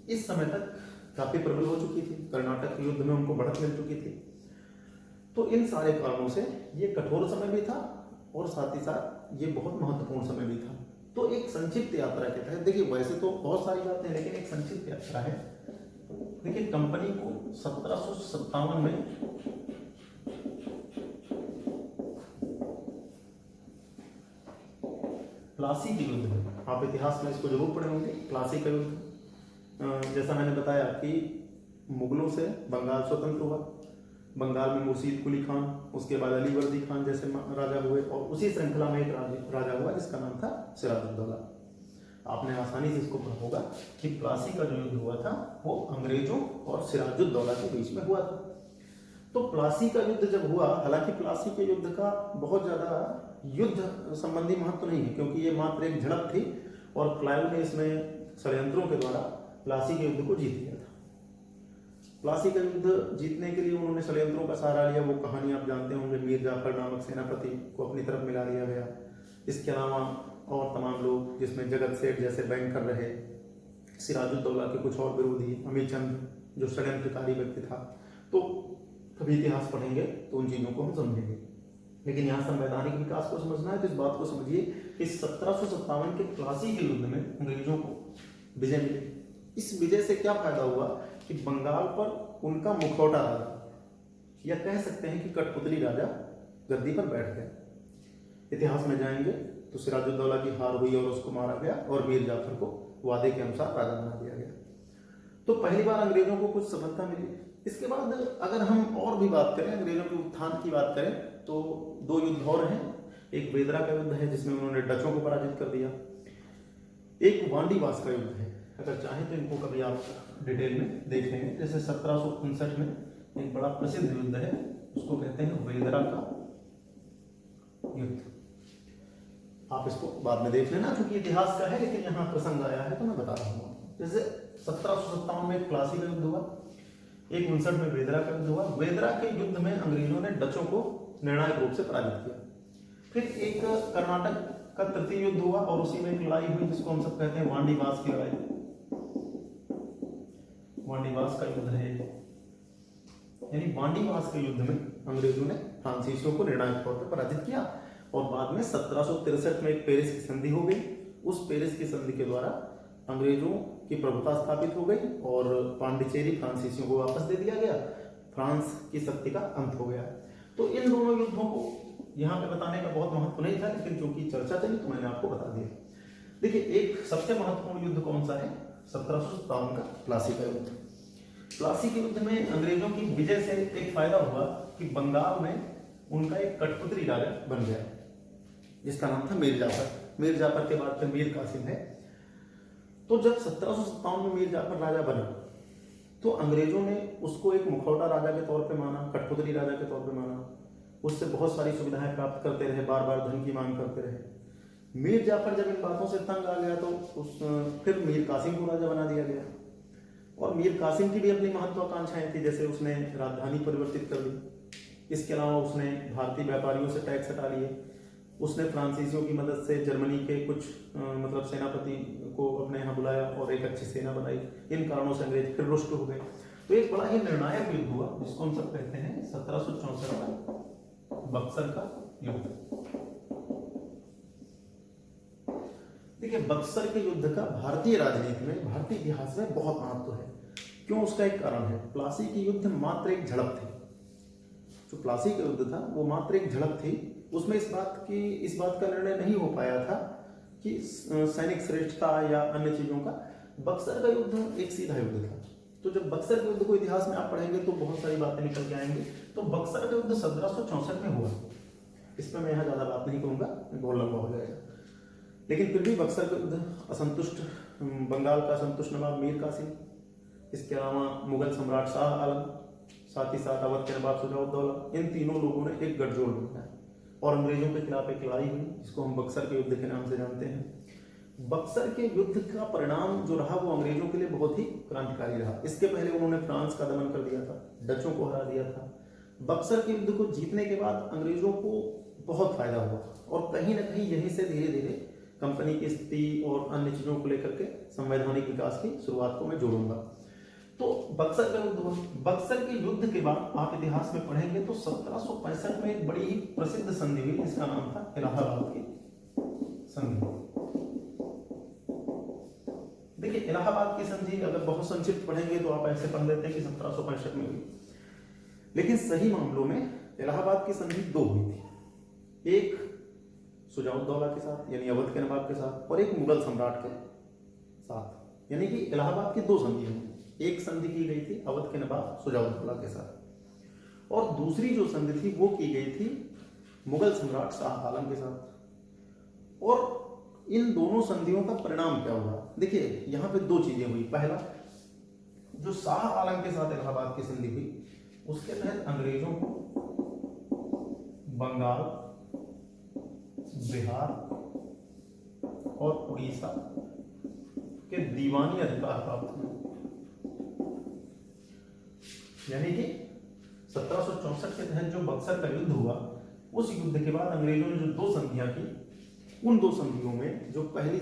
Speaker 1: इस समय तक काफी प्रबल हो चुकी थी, कर्नाटक के युद्ध में उनको बढ़त मिल चुकी थी। तो इन सारे कारणों से ये कठोर समय भी था और साथ ही साथ ये बहुत महत्वपूर्ण समय भी था। तो एक संक्षिप्त यात्रा के तहत, देखिए वैसे तो बहुत सारी बातें हैं लेकिन एक संक्षिप्त यात्रा है। देखिए कंपनी को 1757 में प्लासी के युद्ध में, आप इतिहास में इसको जरूर पढ़े होंगे, प्लासी का युद्ध। जैसा मैंने बताया कि मुगलों से बंगाल स्वतंत्र हुआ, बंगाल में मुर्शीद कुली खान, उसके बाद अली वर्दी खान जैसे राजा हुए, और उसी श्रृंखला में एक राजा हुआ जिसका नाम था सिराजुद्दौला। आपने आसानी से इसको पढ़ा होगा कि प्लासी का जो युद्ध हुआ था वो अंग्रेजों और सिराजुद्दौला के बीच में हुआ था। तो प्लासी का युद्ध जब हुआ, हालांकि प्लासी के युद्ध का बहुत ज्यादा युद्ध संबंधी महत्व नहीं है क्योंकि ये मात्र एक झड़प थी और क्लाइव ने इसमें षड्यंत्रों के द्वारा प्लासी के युद्ध को जीत लिया था। प्लासी का युद्ध जीतने के लिए उन्होंने षड्यंत्रों का सहारा लिया। वो कहानी आप जानते होंगे, मीर जाफर नामक सेनापति को अपनी तरफ मिला लिया गया। इसके अलावा और तमाम लोग, जिसमें जगत सेठ जैसे बैंकर रहे, सिराजुद्दौला के कुछ और विरोधी, अमीर चंद जो षड्यंत्रकारी व्यक्ति था। तो कभी इतिहास पढ़ेंगे तो उन चीजों को हम समझेंगे। लेकिन यहाँ संवैधानिक विकास को समझना है तो इस बात को समझिए कि 1757 के प्लासी के युद्ध में अंग्रेजों को विजय मिली। इस विजय से क्या फायदा हुआ कि बंगाल पर उनका मुखौटा राजा, या कह सकते हैं कि कठपुतली राजा गद्दी पर बैठ गया। इतिहास में जाएंगे तो सिराजुद्दौला की हार हुई और उसको मारा गया और मीर जाफर को वादे के अनुसार राजा बना दिया गया। तो पहली बार अंग्रेजों को कुछ सफलता मिली। इसके बाद अगर हम और भी बात करें, अंग्रेजों के उत्थान की बात करें, तो दो युद्ध और हैं। एक वेदरा का युद्ध है जिसमें उन्होंने डचों को पराजित कर दिया, एक वांडीवास का युद्ध है। अगर चाहें तो इनको कभी आप डिटेल में देख लेंगे। जैसे 1759 में एक बड़ा प्रसिद्ध युद्ध है, उसको कहते हैं वेदरा का युद्ध। आप इसको बाद में देख लेना, क्योंकि इतिहास का है, लेकिन यहाँ प्रसंग आया है तो मैं बता रहा हूँ। जैसे 1757 में प्लासी का युद्ध हुआ, एक 59 में वेदरा का युद्ध हुआ। वेदरा के युद्ध में अंग्रेजों ने डचों को निर्णायक रूप से पराजित किया। फिर एक कर्नाटक का तृतीय युद्ध हुआ और उसी में एक लड़ाई हुई जिसको हम सब कहते हैं वांडीवास की लड़ाई। वांडीवास का युद्ध है, यानी वांडीवास के युद्ध में अंग्रेजों ने फ्रांसीसियों को निर्णायक तौर पर पराजित किया। और बाद में 1763 में एक पेरिस की संधि हो गई। उस पेरिस की संधि के द्वारा अंग्रेजों की प्रभुता स्थापित हो गई और पांडिचेरी फ्रांसीसियों को वापस दे दिया गया। फ्रांस की शक्ति का अंत हो गया। तो इन दोनों युद्धों को यहाँ पे बताने का बहुत महत्व नहीं था, लेकिन चूंकि चर्चा चली तो मैंने आपको बता दिया। देखिए, एक सबसे महत्वपूर्ण युद्ध कौन सा है? 1757 का प्लासी का युद्ध। प्लासी के युद्ध में अंग्रेजों की विजय से एक फायदा हुआ कि बंगाल में उनका एक कठपुतली राजा बन गया जिसका नाम था मीर जाफर। मीर जाफर के बाद फिर मीर कासिम है। तो जब 1757 में मीर जाफर राजा बना तो अंग्रेजों ने उसको एक मुखौटा राजा के तौर पे माना, कठपुतली राजा के तौर पे माना। उससे बहुत सारी सुविधाएं प्राप्त करते रहे, बार बार धन की मांग करते रहे। मीर जाफर जब इन बातों से तंग आ गया तो फिर मीर कासिम को राजा बना दिया गया। और मीर कासिम की भी अपनी महत्वाकांक्षाएं थी, जैसे उसने राजधानी परिवर्तित कर दी। इसके अलावा उसने भारतीय व्यापारियों से टैक्स हटा लिए। उसने फ्रांसीसियों की मदद से जर्मनी के कुछ मतलब सेनापति को अपने यहाँ बुलाया और एक अच्छी सेना बनाई। इन कारणों से अंग्रेज फिर रुष्ट हो गए। तो एक बड़ा ही निर्णायक युद्ध हुआ जिसको हम सब कहते हैं 1764 का बक्सर का युद्ध। देखिए, बक्सर के युद्ध का भारतीय राजनीति में, भारतीय इतिहास में बहुत महत्व है। क्यों? उसका एक कारण है। प्लासी की युद्ध मात्र एक झड़प थी। जो प्लासी का युद्ध था वो मात्र एक झड़प थी। उसमें इस बात का निर्णय नहीं हो पाया था कि सैनिक श्रेष्ठता या अन्य चीजों का। बक्सर का युद्ध एक सीधा युद्ध था। तो जब बक्सर के युद्ध को इतिहास में आप पढ़ेंगे तो बहुत सारी बातें निकल के आएंगी। तो बक्सर का युद्ध 1764 में हुआ। इसमें मैं यहाँ ज्यादा बात नहीं करूंगा, बहुत लंबा हो जाएगा। लेकिन फिर भी बक्सर का युद्ध असंतुष्ट बंगाल का असंतुष्ट नवाब मीर कासिम, इसके अलावा मुगल सम्राट शाह आलम, साथ ही साथ अवध के नवाब सुजाउद्दौला, इन तीनों लोगों ने एक गठजोड़ बनाया और अंग्रेजों के खिलाफ एक लड़ाई हुई जिसको हम बक्सर के युद्ध के नाम से जानते हैं। बक्सर के युद्ध का परिणाम जो रहा वो अंग्रेजों के लिए बहुत ही क्रांतिकारी रहा। इसके पहले उन्होंने फ्रांस का दमन कर दिया था, डचों को हरा दिया था। बक्सर के युद्ध को जीतने के बाद अंग्रेजों को बहुत फायदा हुआ और कहीं ना कहीं यहीं से धीरे धीरे कंपनी की स्थिति और अन्य चीजों को लेकर के संवैधानिक विकास की शुरुआत को मैं जोड़ूंगा। तो बक्सर का युद्ध हुआ। बक्सर के युद्ध के बाद आप इतिहास में पढ़ेंगे तो 1765 में एक बड़ी ही प्रसिद्ध संधि हुई जिसका नाम था इलाहाबाद की संधि। देखिए, इलाहाबाद की संधि अगर बहुत संक्षिप्त पढ़ेंगे तो आप ऐसे पढ़ लेते हैं कि 1765 में हुई, लेकिन सही मामलों में इलाहाबाद की संधि दो हुई थी। एक सुजाउद्दौला के साथ यानी अवध के नवाब के साथ, और एक मुगल सम्राट के साथ। यानी कि इलाहाबाद की दो संधियां हुई। एक संधि की गई थी अवध के नवाब सुजाउद्दौला के साथ और दूसरी जो संधि थी वो की गई थी मुगल सम्राट शाह आलम के साथ। और इन दोनों संधियों का परिणाम क्या हुआ? देखिए, यहां पे दो चीजें हुई। पहला, जो शाह आलम के साथ इलाहाबाद की संधि हुई उसके तहत अंग्रेजों को बंगाल, बिहार और उड़ीसा के दीवानी अधिकार प्राप्त हुए। यानी कि 1764 के तहत जो बक्सर का युद्ध हुआ, उस युद्ध के बाद अंग्रेजों ने जो दो संधियां की, उन दो संधियों में जो पहली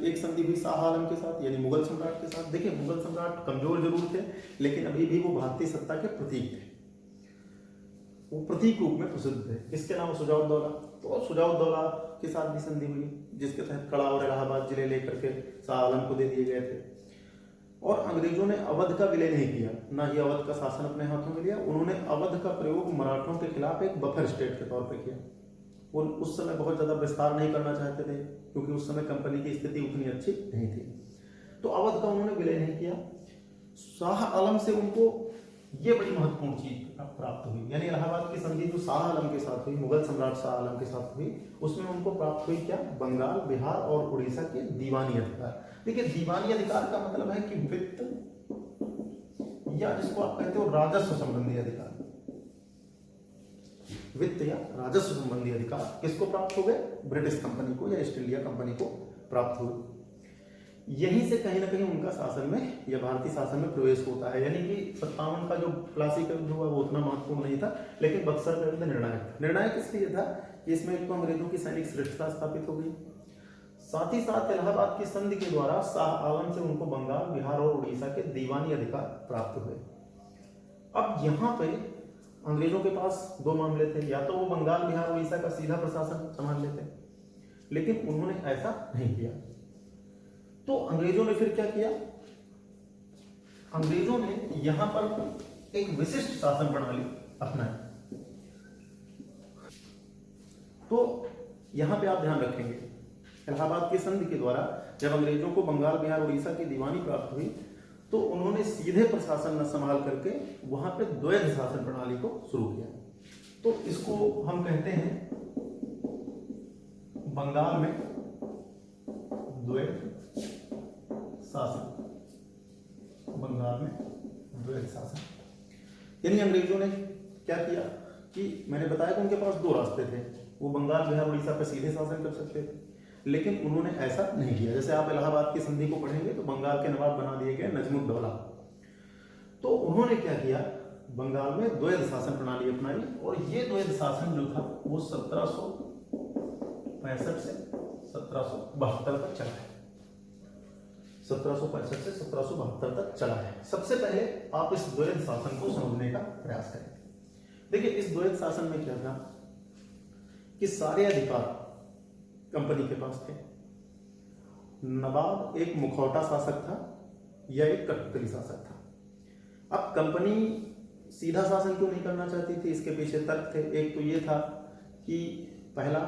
Speaker 1: एक संधि हुई शाह आलम के साथ यानी मुगल सम्राट के साथ। देखिए, मुगल सम्राट कमजोर जरूर थे लेकिन अभी भी वो भारतीय सत्ता के प्रतीक थे, वो प्रतीक रूप में प्रसिद्ध थे। इसके अलावा सुजाउद्दौला, तो सुजाउद्दौला के साथ भी संधि हुई जिसके तहत कड़ा और इलाहाबाद जिले लेकर के शाह आलम को दे दिए गए थे। और अंग्रेजों ने अवध का विलय नहीं किया, ना ही अवध का शासन अपने हाथों में लिया। उन्होंने अवध का प्रयोग मराठों के खिलाफ एक बफर स्टेट के तौर पर किया। वो उस समय बहुत ज्यादा विस्तार नहीं करना चाहते थे क्योंकि उस समय कंपनी की स्थिति उतनी अच्छी नहीं थी, तो अवध का उन्होंने विलय नहीं किया। शाह आलम से उनको ये बड़ी महत्वपूर्ण चीज प्राप्त हुई हुई, यानी इलाहाबाद की संधि जो शाह आलम के साथ हुई, मुगल सम्राट शाह आलम के साथ हुई, उसमें उनको प्राप्त हुई क्या, बंगाल, बिहार और उड़ीसा के दीवानी अधिकार। देखिए दीवानी अधिकार का मतलब है कि वित्त या जिसको आप कहते हो राजस्व संबंधी अधिकार, वित्त या राजस्व संबंधी अधिकार किसको प्राप्त हो गए, ब्रिटिश कंपनी को या ईस्ट इंडिया कंपनी को प्राप्त हुए। यहीं से कहीं ना कहीं उनका शासन में या भारतीय शासन में प्रवेश होता है, यानी कि 57 का जो प्लासी का युद्ध हुआ वो उतना महत्वपूर्ण नहीं था, लेकिन बक्सर का युद्ध निर्णायक था। निर्णायक इसलिए था कि इसमें एक तो अंग्रेजों की सैनिक श्रेष्ठता स्थापित हो गई, साथ ही साथ इलाहाबाद की संधि के द्वारा शाह आलम से उनको बंगाल, बिहार और उड़ीसा के दीवानी अधिकार प्राप्त हुए। अब यहाँ पे अंग्रेजों के पास दो मामले थे, या तो वो बंगाल, बिहार, उड़ीसा का सीधा प्रशासन संभाल लेते, लेकिन उन्होंने ऐसा नहीं किया। तो अंग्रेजों ने फिर क्या किया, अंग्रेजों ने यहां पर एक विशिष्ट शासन प्रणाली अपनाई। तो यहां पे आप ध्यान रखेंगे, इलाहाबाद की संधि के द्वारा जब अंग्रेजों को बंगाल, बिहार, उड़ीसा की दीवानी प्राप्त हुई, तो उन्होंने सीधे प्रशासन न संभाल करके वहां पे द्वैध शासन प्रणाली को शुरू किया। तो इसको हम कहते हैं बंगाल में द्वैध शासन, बंगाल में द्वैध शासन। यानी अंग्रेजों ने क्या किया कि मैंने बताया कि उनके पास दो रास्ते थे, वो बंगाल, बिहार, उड़ीसा पर सीधे शासन कर सकते थे, लेकिन उन्होंने ऐसा नहीं किया। जैसे आप इलाहाबाद की संधि को पढ़ेंगे तो बंगाल के नवाब बना दिए गए नजमुद्दौला। तो उन्होंने क्या किया, बंगाल में द्वैध शासन प्रणाली अपनाई, और ये द्वैध शासन जो था वो 1765 से 1772 तक चला है। 1765 से 1772 तक चला है। सबसे पहले आप इस द्वैध शासन को समझने का प्रयास करें। देखिए इस द्वैध शासन में क्या था कि सारे अधिकार कंपनी के पास थे। नवाब एक मुखौटा शासक था या एक कठपुतली शासक था। अब कंपनी सीधा शासन क्यों नहीं करना चाहती थी, इसके पीछे तर्क थे। एक तो ये था कि पहला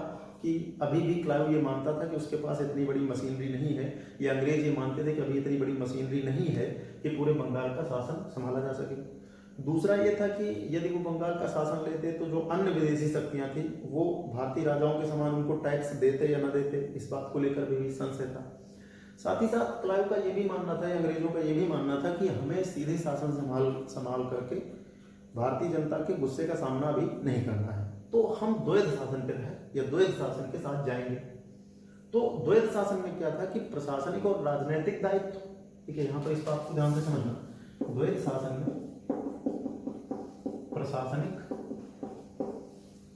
Speaker 1: कि अभी भी क्लाइव ये मानता था कि उसके पास इतनी बड़ी मशीनरी नहीं है, या अंग्रेज ये मानते थे कि अभी इतनी बड़ी मशीनरी नहीं है कि पूरे बंगाल का शासन संभाला जा सके। दूसरा ये था कि यदि वो बंगाल का शासन लेते तो जो अन्य विदेशी शक्तियां थी वो भारतीय राजाओं के समान उनको टैक्स देते या न देते, इस बात को लेकर भी संशय था। साथ ही साथ क्लाइव का ये भी मानना था, अंग्रेजों का ये भी मानना था कि हमें सीधे शासन संभाल करके भारतीय जनता के गुस्से का सामना भी नहीं करना है, तो हम द्वैध शासन पे रहे या द्वैध शासन के साथ जाएंगे। तो द्वैध शासन में क्या था कि प्रशासनिक और राजनीतिक दायित्व, ठीक है, यहाँ पर इस बात को ध्यान से समझना, द्वैध शासन में प्रशासनिक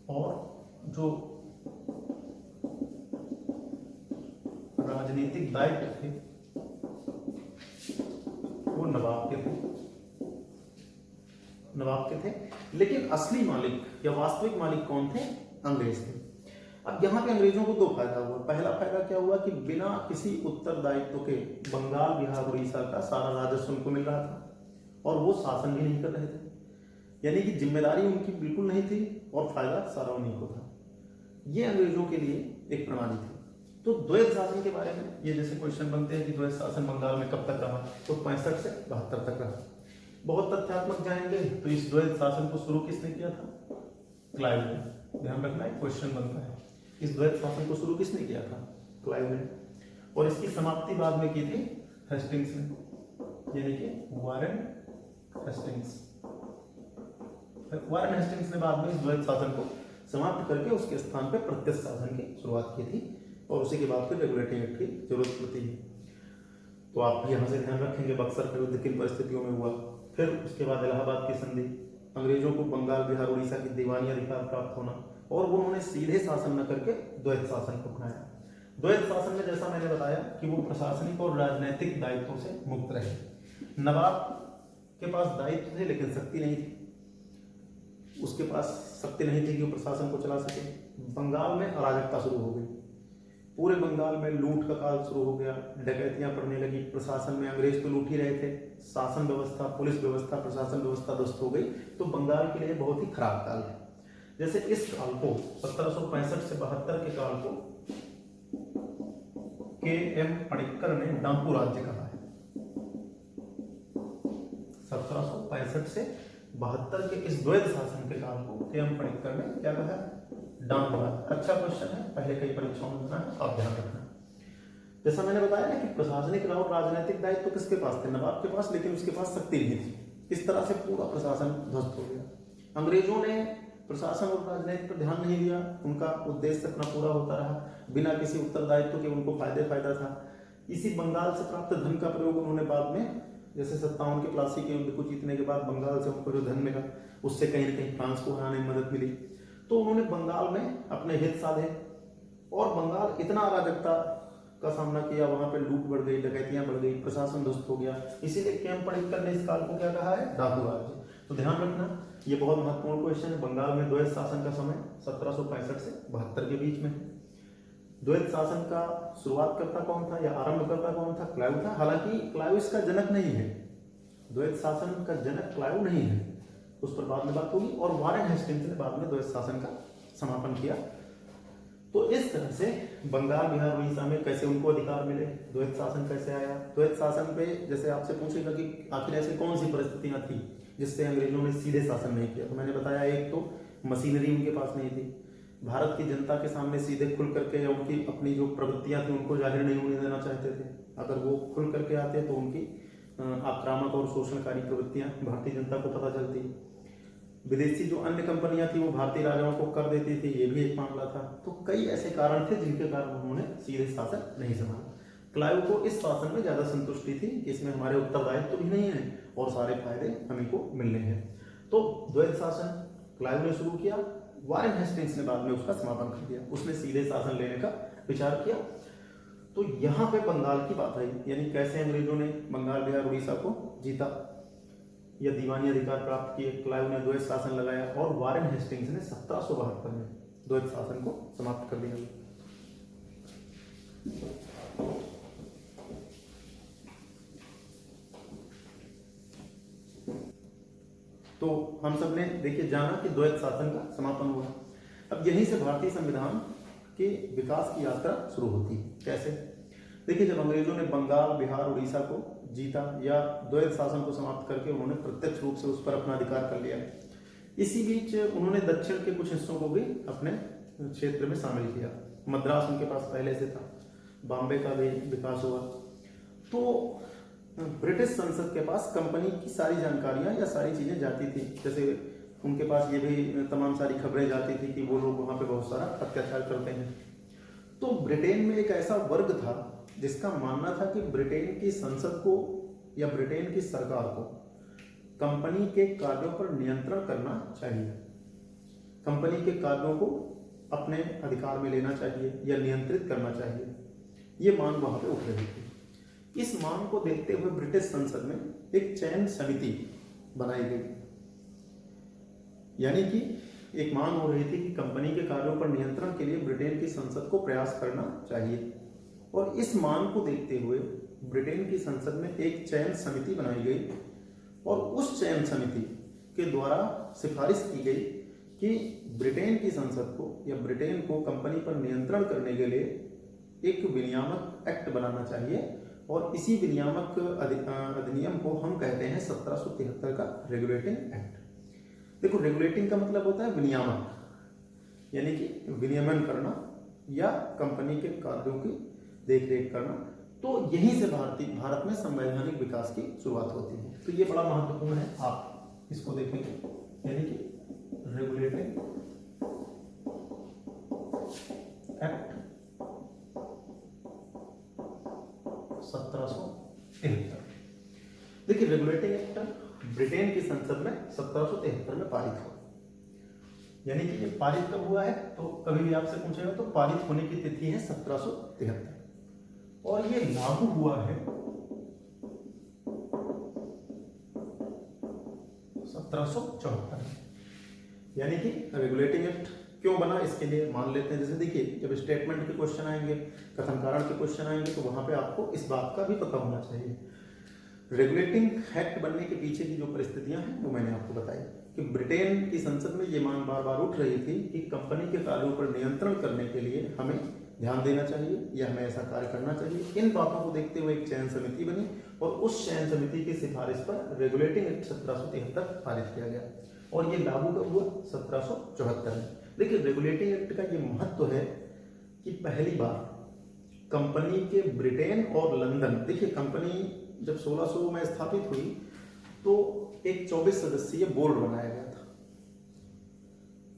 Speaker 1: और जो राजनीतिक दायित्व थे वो नवाब के थे, लेकिन असली मालिक या वास्तविक मालिक कौन थे, अंग्रेज थे। अब यहाँ पे अंग्रेजों को दो फायदा हुआ। पहला फायदा क्या हुआ कि बिना किसी उत्तरदायित्व के बंगाल, बिहार, उड़ीसा का सारा राजस्व उनको मिल रहा था और वो शासन भी नहीं कर रहे थे, यानी कि जिम्मेदारी उनकी बिल्कुल नहीं थी और फायदा सारा उन्हीं को था। ये अंग्रेजों के लिए एक प्रणाली थी। तो द्वैध शासन के बारे में ये जैसे क्वेश्चन बनते हैं कि द्वैध शासन बंगाल में कब तक रहा, तो 65 से 72 तक रहा। बहुत तथ्यात्मक जाएंगे तो इस द्वैध शासन को शुरू किसने किया था, क्लाइव ने। ध्यान रखना है, क्वेश्चन बनता है, इस द्वैध शासन को शुरू किसने किया था, क्लाइव ने, और इसकी समाप्ति बाद में की थी हेस्टिंग्स ने, यानी कि वारेन हेस्टिंग्स। वारेन हेस्टिंग्स ने बाद में इस द्वैध शासन को समाप्त करके उसके स्थान पर प्रत्यक्ष शासन की शुरुआत की थी, और उसी के बाद फिर रेगुलेटिंग एक्ट की जरूरत पड़ती है। तो आप यहाँ से ध्यान रखेंगे बक्सर का युद्ध किन परिस्थितियों में हुआ। फिर उसके बाद इलाहाबाद की संधि, अंग्रेजों को बंगाल, बिहार, उड़ीसा की दीवानी अधिकार प्राप्त होना, और वो उन्होंने सीधे शासन न करके द्वैध शासन को अपनाया। द्वैध शासन में जैसा मैंने बताया कि वो प्रशासनिक और राजनीतिक दायित्वों से मुक्त रहे। नवाब के पास दायित्व थे लेकिन शक्ति नहीं थी, उसके पास शक्ति नहीं थी कि वो प्रशासन को चला सके। बंगाल में अराजकता शुरू हो गई, पूरे बंगाल में लूट का काल शुरू हो गया, डकैतियां पड़ने लगी। प्रशासन में अंग्रेज तो लूट ही रहे थे, शासन व्यवस्था, पुलिस व्यवस्था, प्रशासन व्यवस्था ध्वस्त हो गई। तो बंगाल के लिए बहुत ही खराब काल है। जैसे इस काल को 1765 से 72 के काल को के.एम. पणिक्कर ने डांपू राज्य कहा है। 1765 से 72 के इस द्वैध शासन के काल को के.एम. पणिक्कर ने क्या कहा? डांगवाद। अच्छा क्वेश्चन है, पहले कई परीक्षाओं में बना है, आप ध्यान रखना। जैसा मैंने बताया ना कि प्रशासनिक और राजनीतिक दायित्व तो किसके पास थे? नवाब के पास, लेकिन उसके पास शक्ति नहीं थी। इस तरह से पूरा प्रशासन ध्वस्त हो गया। अंग्रेजों ने प्रशासन और राजनीति पर ध्यान नहीं दिया, उनका उद्देश्य अपना पूरा होता रहा, बिना किसी उत्तरदायित्व के उनको फायदा था। इसी बंगाल से प्राप्त धन का प्रयोग उन्होंने बाद में, जैसे 57 के प्लासी के युद्ध को जीतने के बाद बंगाल से उनको जो धन मिला, उससे कहीं न कहीं फ्रांस को हराने में मदद मिली, तो उन्होंने बंगाल में अपने हित साधे और बंगाल इतना अराजकता का सामना किया, वहां पे लूट बढ़ गई, डकैतियां बढ़ गई, प्रशासन ध्वस्त हो गया। इसीलिए के.एम. पणिक्कर ने इस काल को क्या कहा है? डाकू राज्य। तो ध्यान रखना, ये बहुत महत्वपूर्ण क्वेश्चन है। बंगाल में द्वैध शासन का समय 1765 से 72 के बीच में। द्वैध शासन का शुरुआतकर्ता कौन था या आरंभकर्ता कौन था? क्लाइव था। हालांकि क्लाइव इसका जनक नहीं है, द्वैध शासन का जनक क्लाइव नहीं है, उस पर बाद में बात होगी। और वारेन हेस्टिंग्स ने बाद में द्वैध शासन का समापन किया। तो इस तरह से बंगाल, बिहार, उड़ीसा में कैसे उनको अधिकार मिले, द्वैध शासन कैसे आया। द्वैध शासन पे जैसे आपसे पूछेगा कि आखिर ऐसी कौन सी परिस्थितियां थी जिससे अंग्रेजों ने सीधे शासन नहीं किया, तो मैंने बताया, एक तो मशीनरी उनके पास नहीं थी, भारत की जनता के सामने सीधे खुल करके या उनकी अपनी जो प्रवृत्तियां थी उनको जाहिर नहीं होने देना चाहते थे। अगर वो खुल करके आते तो उनकी आक्रामक और शोषणकारी प्रवृत्तियां भारतीय जनता को पता चलती। विदेशी जो अन्य कंपनियां थी वो भारतीय राजाओं को कर देती थी, ये भी एक मामला था। तो कई ऐसे कारण थे जिनके कारण उन्होंने सीधे शासन नहीं संभाला। क्लाइव को इस शासन में ज्यादा संतुष्टि थी कि इसमें हमारे उत्तरदायित्व भी नहीं है और सारे फायदे हमें को मिलने हैं। तो द्वैध शासन क्लाइव ने शुरू किया, वारेन हेस्टिंग्स ने बाद में उसका समापन कर दिया, उसने सीधे शासन लेने का विचार किया। तो यहाँ पे बंगाल की बात आई, यानी कैसे अंग्रेजों ने बंगाल, बिहार, उड़ीसा को जीता या दीवानी अधिकार प्राप्त किए। क्लाइव ने द्वैध शासन लगाया और वारेन हेस्टिंग्स ने 1772 में द्वैध शासन को समाप्त कर दिया। तो हम सब ने देखिए जाना कि द्वैध शासन का समापन हुआ। अब यहीं से भारतीय संविधान के विकास की यात्रा शुरू होती है। कैसे? देखिए, जब अंग्रेजों ने बंगाल, बिहार, उड़ीसा को जीता या द्वैध शासन को समाप्त करके उन्होंने प्रत्यक्ष रूप से उस पर अपना अधिकार कर लिया, इसी बीच उन्होंने दक्षिण के कुछ हिस्सों को भी अपने क्षेत्र में शामिल किया। मद्रास उनके पास पहले से था, बॉम्बे का भी विकास हुआ। तो ब्रिटिश संसद के पास कंपनी की सारी जानकारियां या सारी चीजें जाती थी, जैसे उनके पास ये भी तमाम सारी खबरें जाती थी कि वो लोग वहां पे बहुत सारा अत्याचार करते हैं। तो ब्रिटेन में एक ऐसा वर्ग था जिसका मानना था कि ब्रिटेन की संसद को या ब्रिटेन की सरकार को कंपनी के कार्यों पर नियंत्रण करना चाहिए, कंपनी के कार्यों को अपने अधिकार में लेना चाहिए या नियंत्रित करना चाहिए। ये मांग वहां पे उठ रही थी। इस मांग को देखते हुए ब्रिटिश संसद में एक चयन समिति बनाई गई, यानी कि एक मांग हो रही थी कि कंपनी के कार्यों पर नियंत्रण के लिए ब्रिटेन की संसद को प्रयास करना चाहिए। और इस मांग को देखते हुए ब्रिटेन की संसद में एक चयन समिति बनाई गई और उस चयन समिति के द्वारा सिफारिश की गई कि ब्रिटेन की संसद को या ब्रिटेन को कंपनी पर नियंत्रण करने के लिए एक विनियामक एक्ट बनाना चाहिए। और इसी विनियामक अधिनियम को हम कहते हैं 1773 का रेगुलेटिंग एक्ट। देखो, रेगुलेटिंग का मतलब होता है विनियामक, यानी कि विनियमन करना या कंपनी के कार्यों की देखरेख करना। तो यहीं से भारत में संवैधानिक विकास की शुरुआत होती है। तो ये बड़ा महत्वपूर्ण है, आप इसको देखेंगे, यानी कि रेगुलेटिंग एक्ट 1773। देखिए, रेगुलेटिंग एक्ट ब्रिटेन की संसद में 1773 में पारित हुआ, यानी कि ये पारित कब हुआ है, तो कभी भी आपसे पूछेगा तो पारित होने की तिथि है 1773 और ये लागू हुआ है 1774। यानी कि रेगुलेटिंग एक्ट क्यों बना, इसके लिए मान लेते हैं, जैसे देखिए, जब स्टेटमेंट के क्वेश्चन आएंगे, कथन कारण के क्वेश्चन आएंगे, तो वहां पे आपको इस बात का भी पता होना चाहिए। रेगुलेटिंग एक्ट बनने के पीछे की जो परिस्थितियां हैं वो मैंने आपको बताई कि ब्रिटेन की संसद में ये मांग बार बार उठ रही थी कि कंपनी के कार्यों पर नियंत्रण करने के लिए हमें ध्यान देना चाहिए या हमें ऐसा कार्य करना चाहिए। इन बातों को देखते हुए एक चयन समिति बनी और उस चयन समिति की सिफारिश पर रेगुलेटिंग एक्ट 1773 पारित किया गया और ये लागू कब हुआ? 1774 में। देखिए रेगुलेटिंग एक्ट का ये महत्व है कि पहली बार कंपनी के ब्रिटेन और लंदन, देखिए कंपनी जब 1600 में स्थापित हुई तो एक 24 सदस्यीय बोर्ड बनाया गया था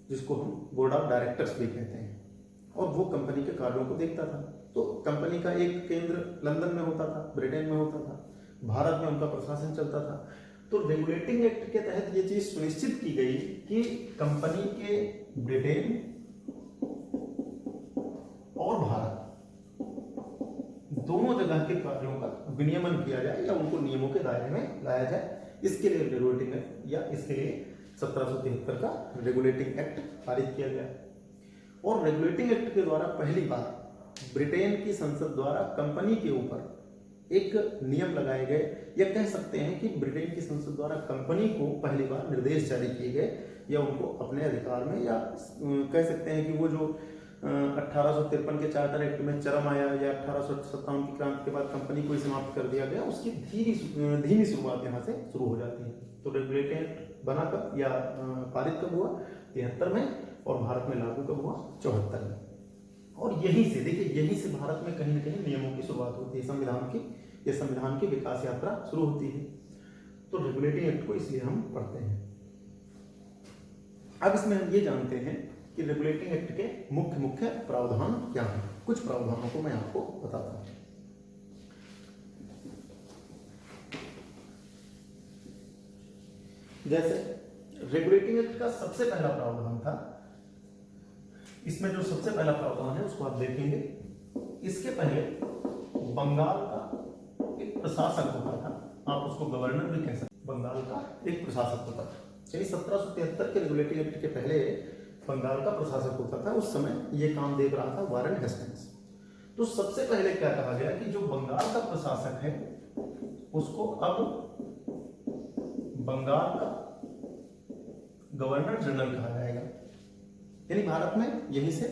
Speaker 1: जिसको हम बोर्ड ऑफ डायरेक्टर्स भी कहते हैं और वो कंपनी के कार्यों को देखता था। तो कंपनी का एक केंद्र लंदन में होता था, ब्रिटेन में होता था, भारत में उनका प्रशासन चलता था। तो रेगुलेटिंग एक्ट के तहत ये चीज सुनिश्चित की गई कि कंपनी के ब्रिटेन और भारत दोनों जगह के कार्यों का विनियमन किया जाए या उनको नियमों के दायरे में लाया जाए। इसके लिए रेगुलेटिंग एक्ट या इसके लिए 1773 का रेगुलेटिंग एक्ट पारित किया गया और रेगुलेटिंग एक्ट के द्वारा पहली बार ब्रिटेन की संसद द्वारा कंपनी के ऊपर एक नियम लगाए गए या कह सकते हैं कि ब्रिटेन की संसद द्वारा कंपनी को पहली बार निर्देश जारी किए गए या उनको अपने अधिकार में या कह सकते हैं कि वो जो 1853 के चार्टर एक्ट में चरम आया या 1857 की क्रांति के बाद कंपनी को समाप्त कर दिया गया, उसकी धीमी शुरुआत यहाँ से शुरू हो जाती है। तो रेगुलेटिंग एक्ट बना कब या पारित कब हुआ? 73 में और भारत में लागू कब हुआ? 74 में। और यहीं से देखिए, यहीं से भारत में कहीं ना कहीं नियमों की शुरुआत होती है, संविधान की विकास यात्रा शुरू होती है। तो रेगुलेटिंग एक्ट को इसलिए हम पढ़ते हैं। अब इसमें हम ये जानते हैं कि रेगुलेटिंग एक्ट के मुख्य प्रावधान क्या हैं। कुछ प्रावधानों को मैं आपको बताता हूं। जैसे रेगुलेटिंग एक्ट का सबसे पहला प्रावधान था, इसमें जो सबसे पहला प्रावधान है उसको आप देखेंगे। इसके पहले बंगाल का एक प्रशासक होता था, आप उसको गवर्नर भी कह सकते। बंगाल का एक प्रशासक होता था। चलिए 1773 के रेगुलेटिंग एक्ट के पहले बंगाल का प्रशासक होता था। उस समय ये काम देख रहा था वारेन हेस्टिंग्स। तो सबसे पहले क्या कहा गया कि जो बंगाल का प्रशासक है उसको अब बंगाल का गवर्नर जनरल कहा जाएगा। यानी भारत में यहीं से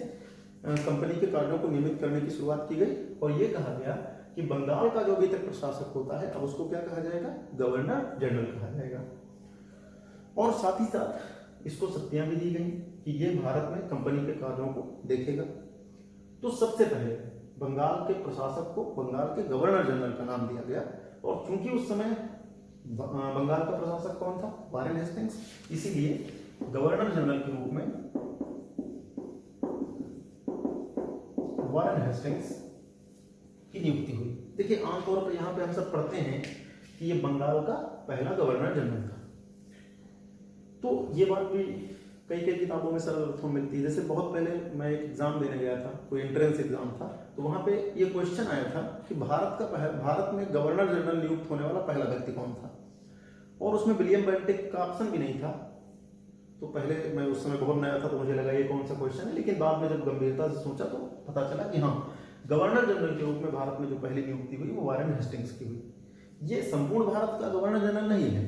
Speaker 1: कंपनी के कार्यों को नियमित करने की शुरुआत की गई और ये कहा गया कि बंगाल का जो अभी तक प्रशासक होता है अब उसको क्या कहा जाएगा? गवर्नर जनरल कहा जाएगा। और साथ ही साथ इसको शक्तियां भी दी गई कि ये भारत में कंपनी के कार्यों को देखेगा। तो सबसे पहले बंगाल के प्रशासक को बंगाल के गवर्नर जनरल का नाम दिया गया और चूंकि उस समय बंगाल का प्रशासक कौन था? वारेन हेस्टिंग्स, इसीलिए गवर्नर जनरल के रूप में वारेन हेस्टिंग्स की नियुक्ति हुई। देखिए आमतौर पर यहाँ पे हम सब पढ़ते हैं कि ये बंगाल का पहला गवर्नर जनरल था। तो ये बात भी कई किताबों में सरल अर्थों में मिलती है। जैसे बहुत पहले मैं एक एग्जाम देने गया था, कोई एंट्रेंस एग्जाम था, तो वहां पे ये क्वेश्चन आया था कि भारत में गवर्नर जनरल नियुक्त होने वाला पहला व्यक्ति कौन था, और उसमें विलियम बेंटिक का ऑप्शन भी नहीं था। तो पहले मैं उस समय बहुत नया था तो मुझे लगा ये कौन सा क्वेश्चन है, लेकिन बाद में जब गंभीरता से सोचा तो पता चला कि हाँ, गवर्नर जनरल के रूप में भारत में जो पहली नियुक्ति हुई वो वारेन हेस्टिंग्स की हुई। ये संपूर्ण भारत का गवर्नर जनरल नहीं है,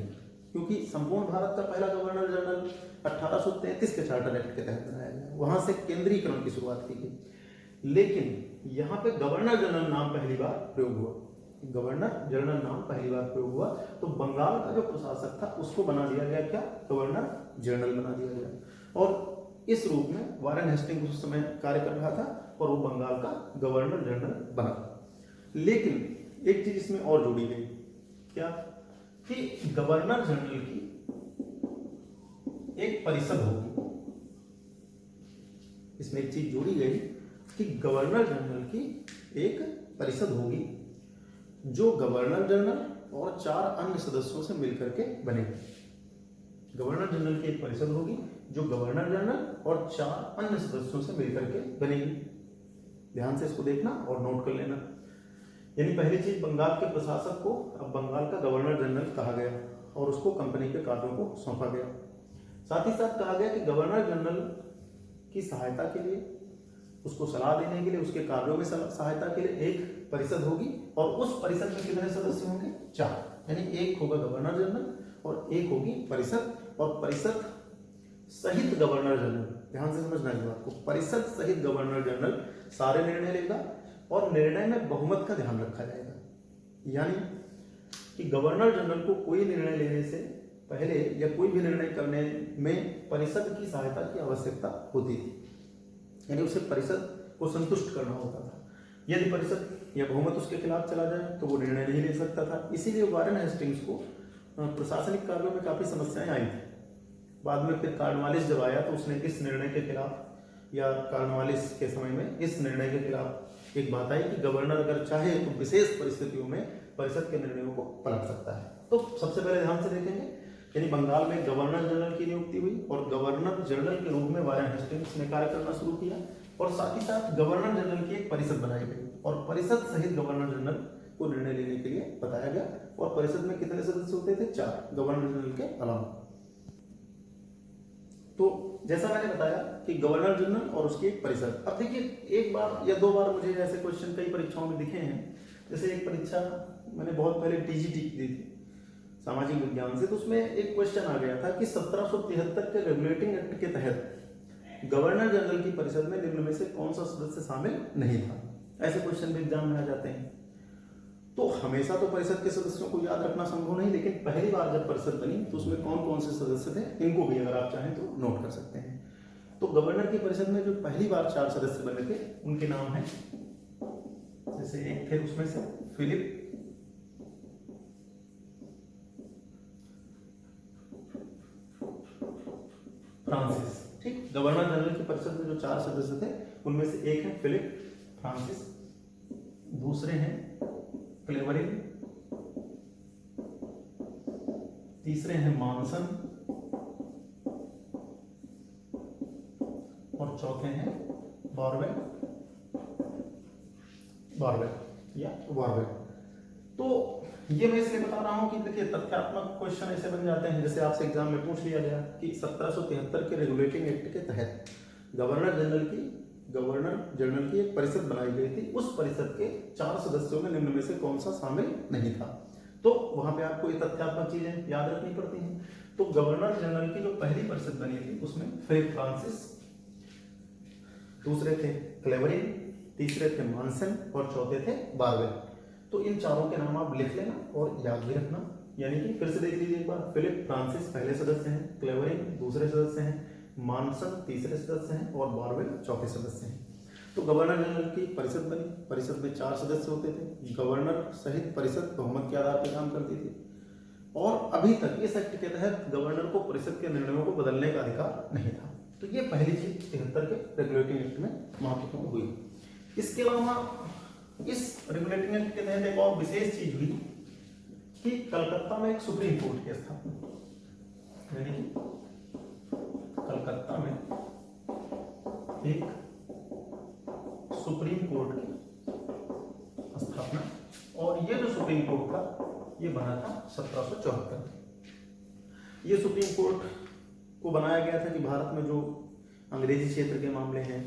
Speaker 1: क्योंकि संपूर्ण भारत का पहला गवर्नर जनरल 1833 के चार्टर एक्ट के तहत बनाया गया, वहां से केंद्रीकरण की शुरुआत की गई। लेकिन यहाँ पे गवर्नर जनरल नाम पहली बार प्रयोग हुआ, गवर्नर जनरल नाम पहली बार प्रयोग हुआ। तो बंगाल का जो प्रशासक था उसको बना दिया गया क्या? गवर्नर जनरल बना दिया गया। और इस रूप में वारेन हेस्टिंग्स उस समय कार्य कर रहा था और वो बंगाल का गवर्नर जनरल बना। लेकिन एक चीज इसमें और जोड़ी गई, क्या? कि गवर्नर जनरल की एक परिषद होगी। इसमें एक चीज जोड़ी गई कि गवर्नर जनरल की एक परिषद होगी जो गवर्नर जनरल और 4 अन्य सदस्यों से मिलकर के बनेगी। गवर्नर जनरल की एक परिषद होगी जो गवर्नर जनरल और 4 अन्य सदस्यों से मिलकर के बनेगी। ध्यान से इसको देखना और नोट कर लेना। यानी पहली चीज, बंगाल के प्रशासक को अब बंगाल का गवर्नर जनरल कहा गया और उसको कंपनी के कार्यों को सौंपा गया। साथ ही साथ कहा गया कि गवर्नर जनरल की सहायता के लिए, उसको सलाह देने के लिए, उसके कार्यों में सहायता के लिए एक परिषद होगी और उस परिषद में कितने सदस्य होंगे? 4। यानी एक होगा गवर्नर जनरल और एक होगी परिषद, और परिषद सहित गवर्नर जनरल, ध्यान से समझना इस बात को, परिषद सहित गवर्नर जनरल सारे निर्णय लेगा और निर्णय में बहुमत का ध्यान रखा जाएगा। यानी कि गवर्नर जनरल को कोई निर्णय लेने से पहले या कोई भी निर्णय करने में परिषद की सहायता की आवश्यकता होती थी, यानी उसे परिषद को संतुष्ट करना होता था। यदि परिषद या बहुमत उसके खिलाफ चला जाए तो वो निर्णय नहीं ले सकता था। इसीलिए वारेन हेस्टिंग्स को प्रशासनिक कार्यों में काफी समस्याएं आई थी। बाद में फिर कॉर्नवालिस जब आया तो उसने इस निर्णय के खिलाफ, या कॉर्नवालिस के समय में इस निर्णय के खिलाफ एक बात आई कि गवर्नर अगर चाहे तो विशेष परिस्थितियों में परिषद के निर्णयों को पलट सकता है। तो सबसे पहले ध्यान से देखेंगे, यानी बंगाल में गवर्नर जनरल की नियुक्ति हुई और गवर्नर जनरल के रूप में वारेन हेस्टिंग्स ने कार्य करना शुरू किया और साथ ही साथ गवर्नर जनरल की एक परिषद बनाई गई और परिषद सहित गवर्नर जनरल को निर्णय लेने के लिए बताया गया। और परिषद में कितने सदस्य होते थे? 4, गवर्नर जनरल के अलावा। तो जैसा मैंने बताया कि गवर्नर जनरल और उसकी एक परिषद। अब देखिए, एक बार या 2 बार मुझे ऐसे क्वेश्चन कई परीक्षाओं में दिखे हैं। जैसे एक परीक्षा मैंने बहुत पहले टीजीटी दी थी सामाजिक विज्ञान से, तो उसमें एक क्वेश्चन आ गया था कि 1773 के रेगुलेटिंग एक्ट के तहत गवर्नर जनरल की परिषद में निम्न में से कौन सा सदस्य शामिल नहीं था। ऐसे क्वेश्चन भी एग्जाम में आ जाते हैं। तो हमेशा तो परिषद के सदस्यों को याद रखना संभव नहीं, लेकिन पहली बार जब परिषद बनी तो उसमें कौन कौन से सदस्य थे, इनको भी अगर आप चाहें तो नोट कर सकते हैं। तो गवर्नर की परिषद में जो पहली बार 4 सदस्य बने थे उनके नाम हैं, जैसे एक थे उसमें से फिलिप फ्रांसिस। ठीक, गवर्नर जनरल की परिषद में जो 4 सदस्य थे उनमें से एक है फिलिप फ्रांसिस, दूसरे हैं क्लेवरिन, तीसरे हैं मॉनसन और चौथे हैं बॉरवेल या वॉरवेल। तो ये मैं इसलिए बता रहा हूं कि देखिए, तथ्यात्मक क्वेश्चन ऐसे बन जाते हैं, जैसे आपसे एग्जाम में पूछ लिया गया कि 1773 के रेगुलेटिंग एक्ट के तहत गवर्नर जनरल की एक परिषद बनाई गई थी। उस परिषद के 4 सदस्यों में निम्न में से कौन सा शामिल नहीं था। तो वहां पे आपको ये तथ्यात्मक चीजें याद रखनी पड़ती हैं। तो गवर्नर जनरल की जो पहली परिषद बनी थी उसमें फिलिप फ्रांसिस, दूसरे थे क्लेवरिन, तीसरे थे मॉनसन और चौथे थे बॉरवेल। तो इन चारों के नाम आप लिख लेना और याद भी रखना। यानी कि फिर से देख लीजिए एक बार, फिलिप फ्रांसिस पहले सदस्य हैं, क्लेवरिन दूसरे सदस्य हैं, मॉनसन तीसरे सदस्य हैं और बॉरवेल चौथे सदस्य हैं। तो गवर्नर जनरल की परिषद बनी, परिषद में 4 सदस्य होते थे। गवर्नर सहित परिषद बहुमत के आधार पर काम करती थी और अभी तक इस एक्ट के तहत गवर्नर को परिषद के निर्णयों को बदलने का अधिकार नहीं था। तो ये पहली चीज 73 के रेगुलेटिंग एक्ट में महत्वपूर्ण हुई। इसके अलावा इस रेगुलेटिंग एक्ट के तहत एक और विशेष चीज हुई कि कलकत्ता में एक सुप्रीम कोर्ट की स्थापना, यानी कलकत्ता में एक सुप्रीम कोर्ट की स्थापना। और ये जो सुप्रीम कोर्ट था ये बना था 1774 में। ये सुप्रीम कोर्ट को बनाया गया था कि भारत में जो अंग्रेजी क्षेत्र के मामले हैं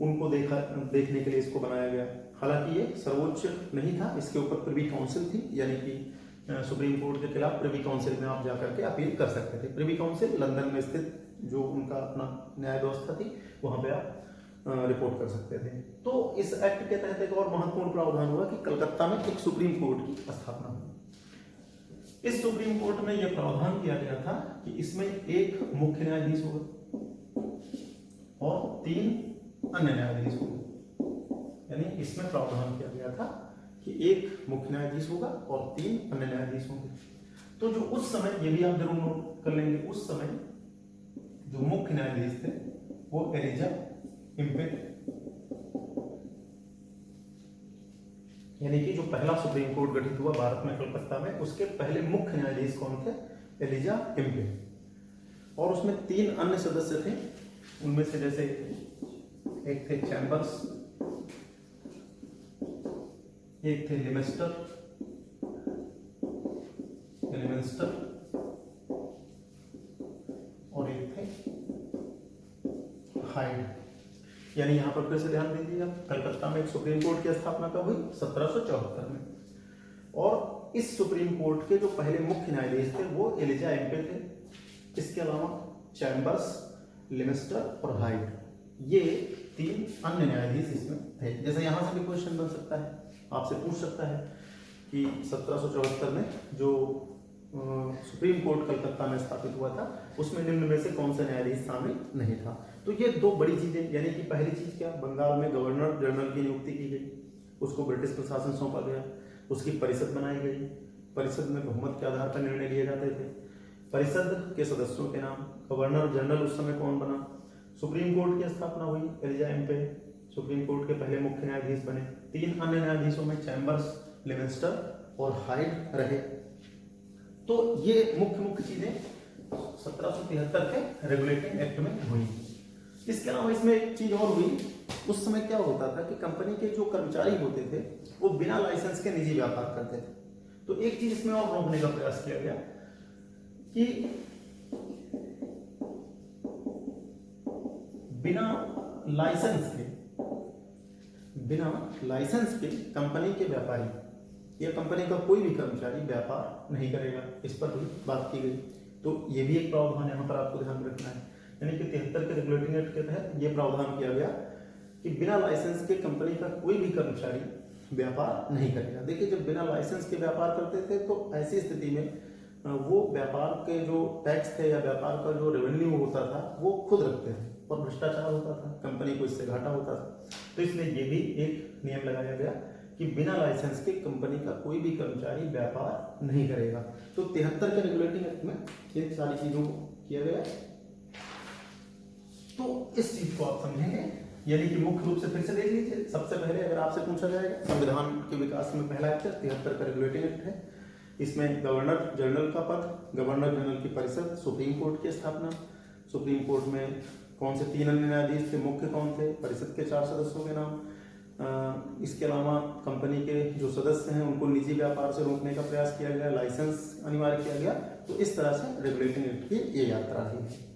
Speaker 1: उनको देखने के लिए इसको बनाया गया। हालांकि ये सर्वोच्च नहीं था, इसके ऊपर प्रिवी काउंसिल थी, यानी कि सुप्रीम कोर्ट के खिलाफ प्रिवी काउंसिल में आप जाकर के अपील कर सकते थे। प्रिवी काउंसिल लंदन में स्थित जो उनका अपना न्याय व्यवस्था थी वहां पे आप रिपोर्ट कर सकते थे। तो इस एक्ट के तहत एक और महत्वपूर्ण प्रावधान हुआ कि कलकत्ता में एक सुप्रीम कोर्ट की स्थापना हुई। इस सुप्रीम कोर्ट में यह प्रावधान किया गया था कि इसमें एक मुख्य न्यायाधीश होगा और 3 अन्य न्यायाधीश होंगे। यानी इसमें प्रावधान किया गया था कि एक मुख्य न्यायाधीश होगा और 3 अन्य न्यायाधीश होंगे। तो जो उस समय, ये भी आप जरूर नोट कर लेंगे, उस समय जो मुख्य न्यायाधीश थे वो एलिजा इम्पे, यानी कि जो पहला सुप्रीम कोर्ट गठित हुआ भारत में कलकत्ता में, उसके पहले मुख्य न्यायाधीश कौन थे? Elijah Impey. और उसमें 3 अन्य सदस्य थे, उनमें से जैसे एक थे चैम्बर्स, एक थे लिमेस्टर और एक थे हाइड। यानी यहां पर फिर से ध्यान दीजिएगा, कलकत्ता में एक सुप्रीम कोर्ट की स्थापना कब हुई? 1774 में। और इस सुप्रीम कोर्ट के जो पहले मुख्य न्यायाधीश थे वो एलिजा एम्पे थे। इसके अलावा चैम्बर्स, लिमिस्टर और हाइड, ये 3 अन्य न्यायाधीश इसमें थे। जैसे यहाँ से भी क्वेश्चन बन सकता है, आपसे पूछ सकता है कि 1774 में जो सुप्रीम कोर्ट कलकत्ता में स्थापित हुआ था उसमें निम्न में से कौन सा न्यायाधीश शामिल नहीं था। तो ये 2 बड़ी चीजें, यानी कि पहली चीज क्या, बंगाल में गवर्नर जनरल की नियुक्ति की गई, उसको ब्रिटिश प्रशासन सौंपा गया, उसकी परिषद बनाई गई, परिषद में बहुमत के आधार पर निर्णय लिए जाते थे। परिषद के सदस्यों के नाम, गवर्नर जनरल उस समय कौन बना, सुप्रीम कोर्ट की स्थापना हुई, एलिजा एम्पे सुप्रीम कोर्ट के पहले मुख्य न्यायाधीश बने। 3 अन्य न्यायाधीशों में चैम्बर्स, लिमिस्टर और हाइड रहे। तो ये मुख्य चीजें 1773 के रेगुलेटिंग एक्ट में हुई। इसके अलावा इसमें एक चीज और हुई, उस समय क्या होता था कि कंपनी के जो कर्मचारी होते थे वो बिना लाइसेंस के निजी व्यापार करते थे। तो एक चीज इसमें और रोकने का प्रयास किया गया कि बिना लाइसेंस के कंपनी के व्यापारी या कंपनी का कोई भी कर्मचारी व्यापार नहीं करेगा, इस पर भी बात की गई। तो ये भी एक प्रावधान यहाँ पर आपको ध्यान रखना है, यानी कि 73 के रेगुलेटिंग एक्ट के तहत ये प्रावधान किया गया कि बिना लाइसेंस के कंपनी का कोई भी कर्मचारी व्यापार नहीं करेगा। देखिए, जब बिना लाइसेंस के व्यापार करते थे तो ऐसी स्थिति में वो व्यापार के जो टैक्स थे या व्यापार का जो रेवेन्यू होता था वो खुद रखते थे और भ्रष्टाचार होता था, कंपनी को इससे घाटा होता था। तो इसलिए ये भी एक नियम लगाया गया कि बिना लाइसेंस के कंपनी का कोई भी कर्मचारी व्यापार नहीं करेगा। तो 73 के रेगुलेटिंग एक्ट में इन सारी चीजों को किया गया। तो इस चीज को आप समझेंगे, यानी कि मुख्य रूप से फिर से देख लीजिए। सबसे पहले अगर आपसे पूछा जाएगा, संविधान के विकास में पहला एक्ट 73 का रेगुलेटिंग एक्ट है। इसमें गवर्नर जनरल का पद, गवर्नर जनरल की परिषद, सुप्रीम कोर्ट की स्थापना, सुप्रीम कोर्ट में कौन से 3 अन्य न्यायाधीश थे, मुख्य कौन थे, परिषद के 4 सदस्यों के नाम। इसके अलावा कंपनी के जो सदस्य हैं उनको निजी व्यापार से रोकने का प्रयास किया गया, लाइसेंस अनिवार्य किया गया। तो इस तरह से रेगुलेटिंग एक्ट की ये यात्रा रही है।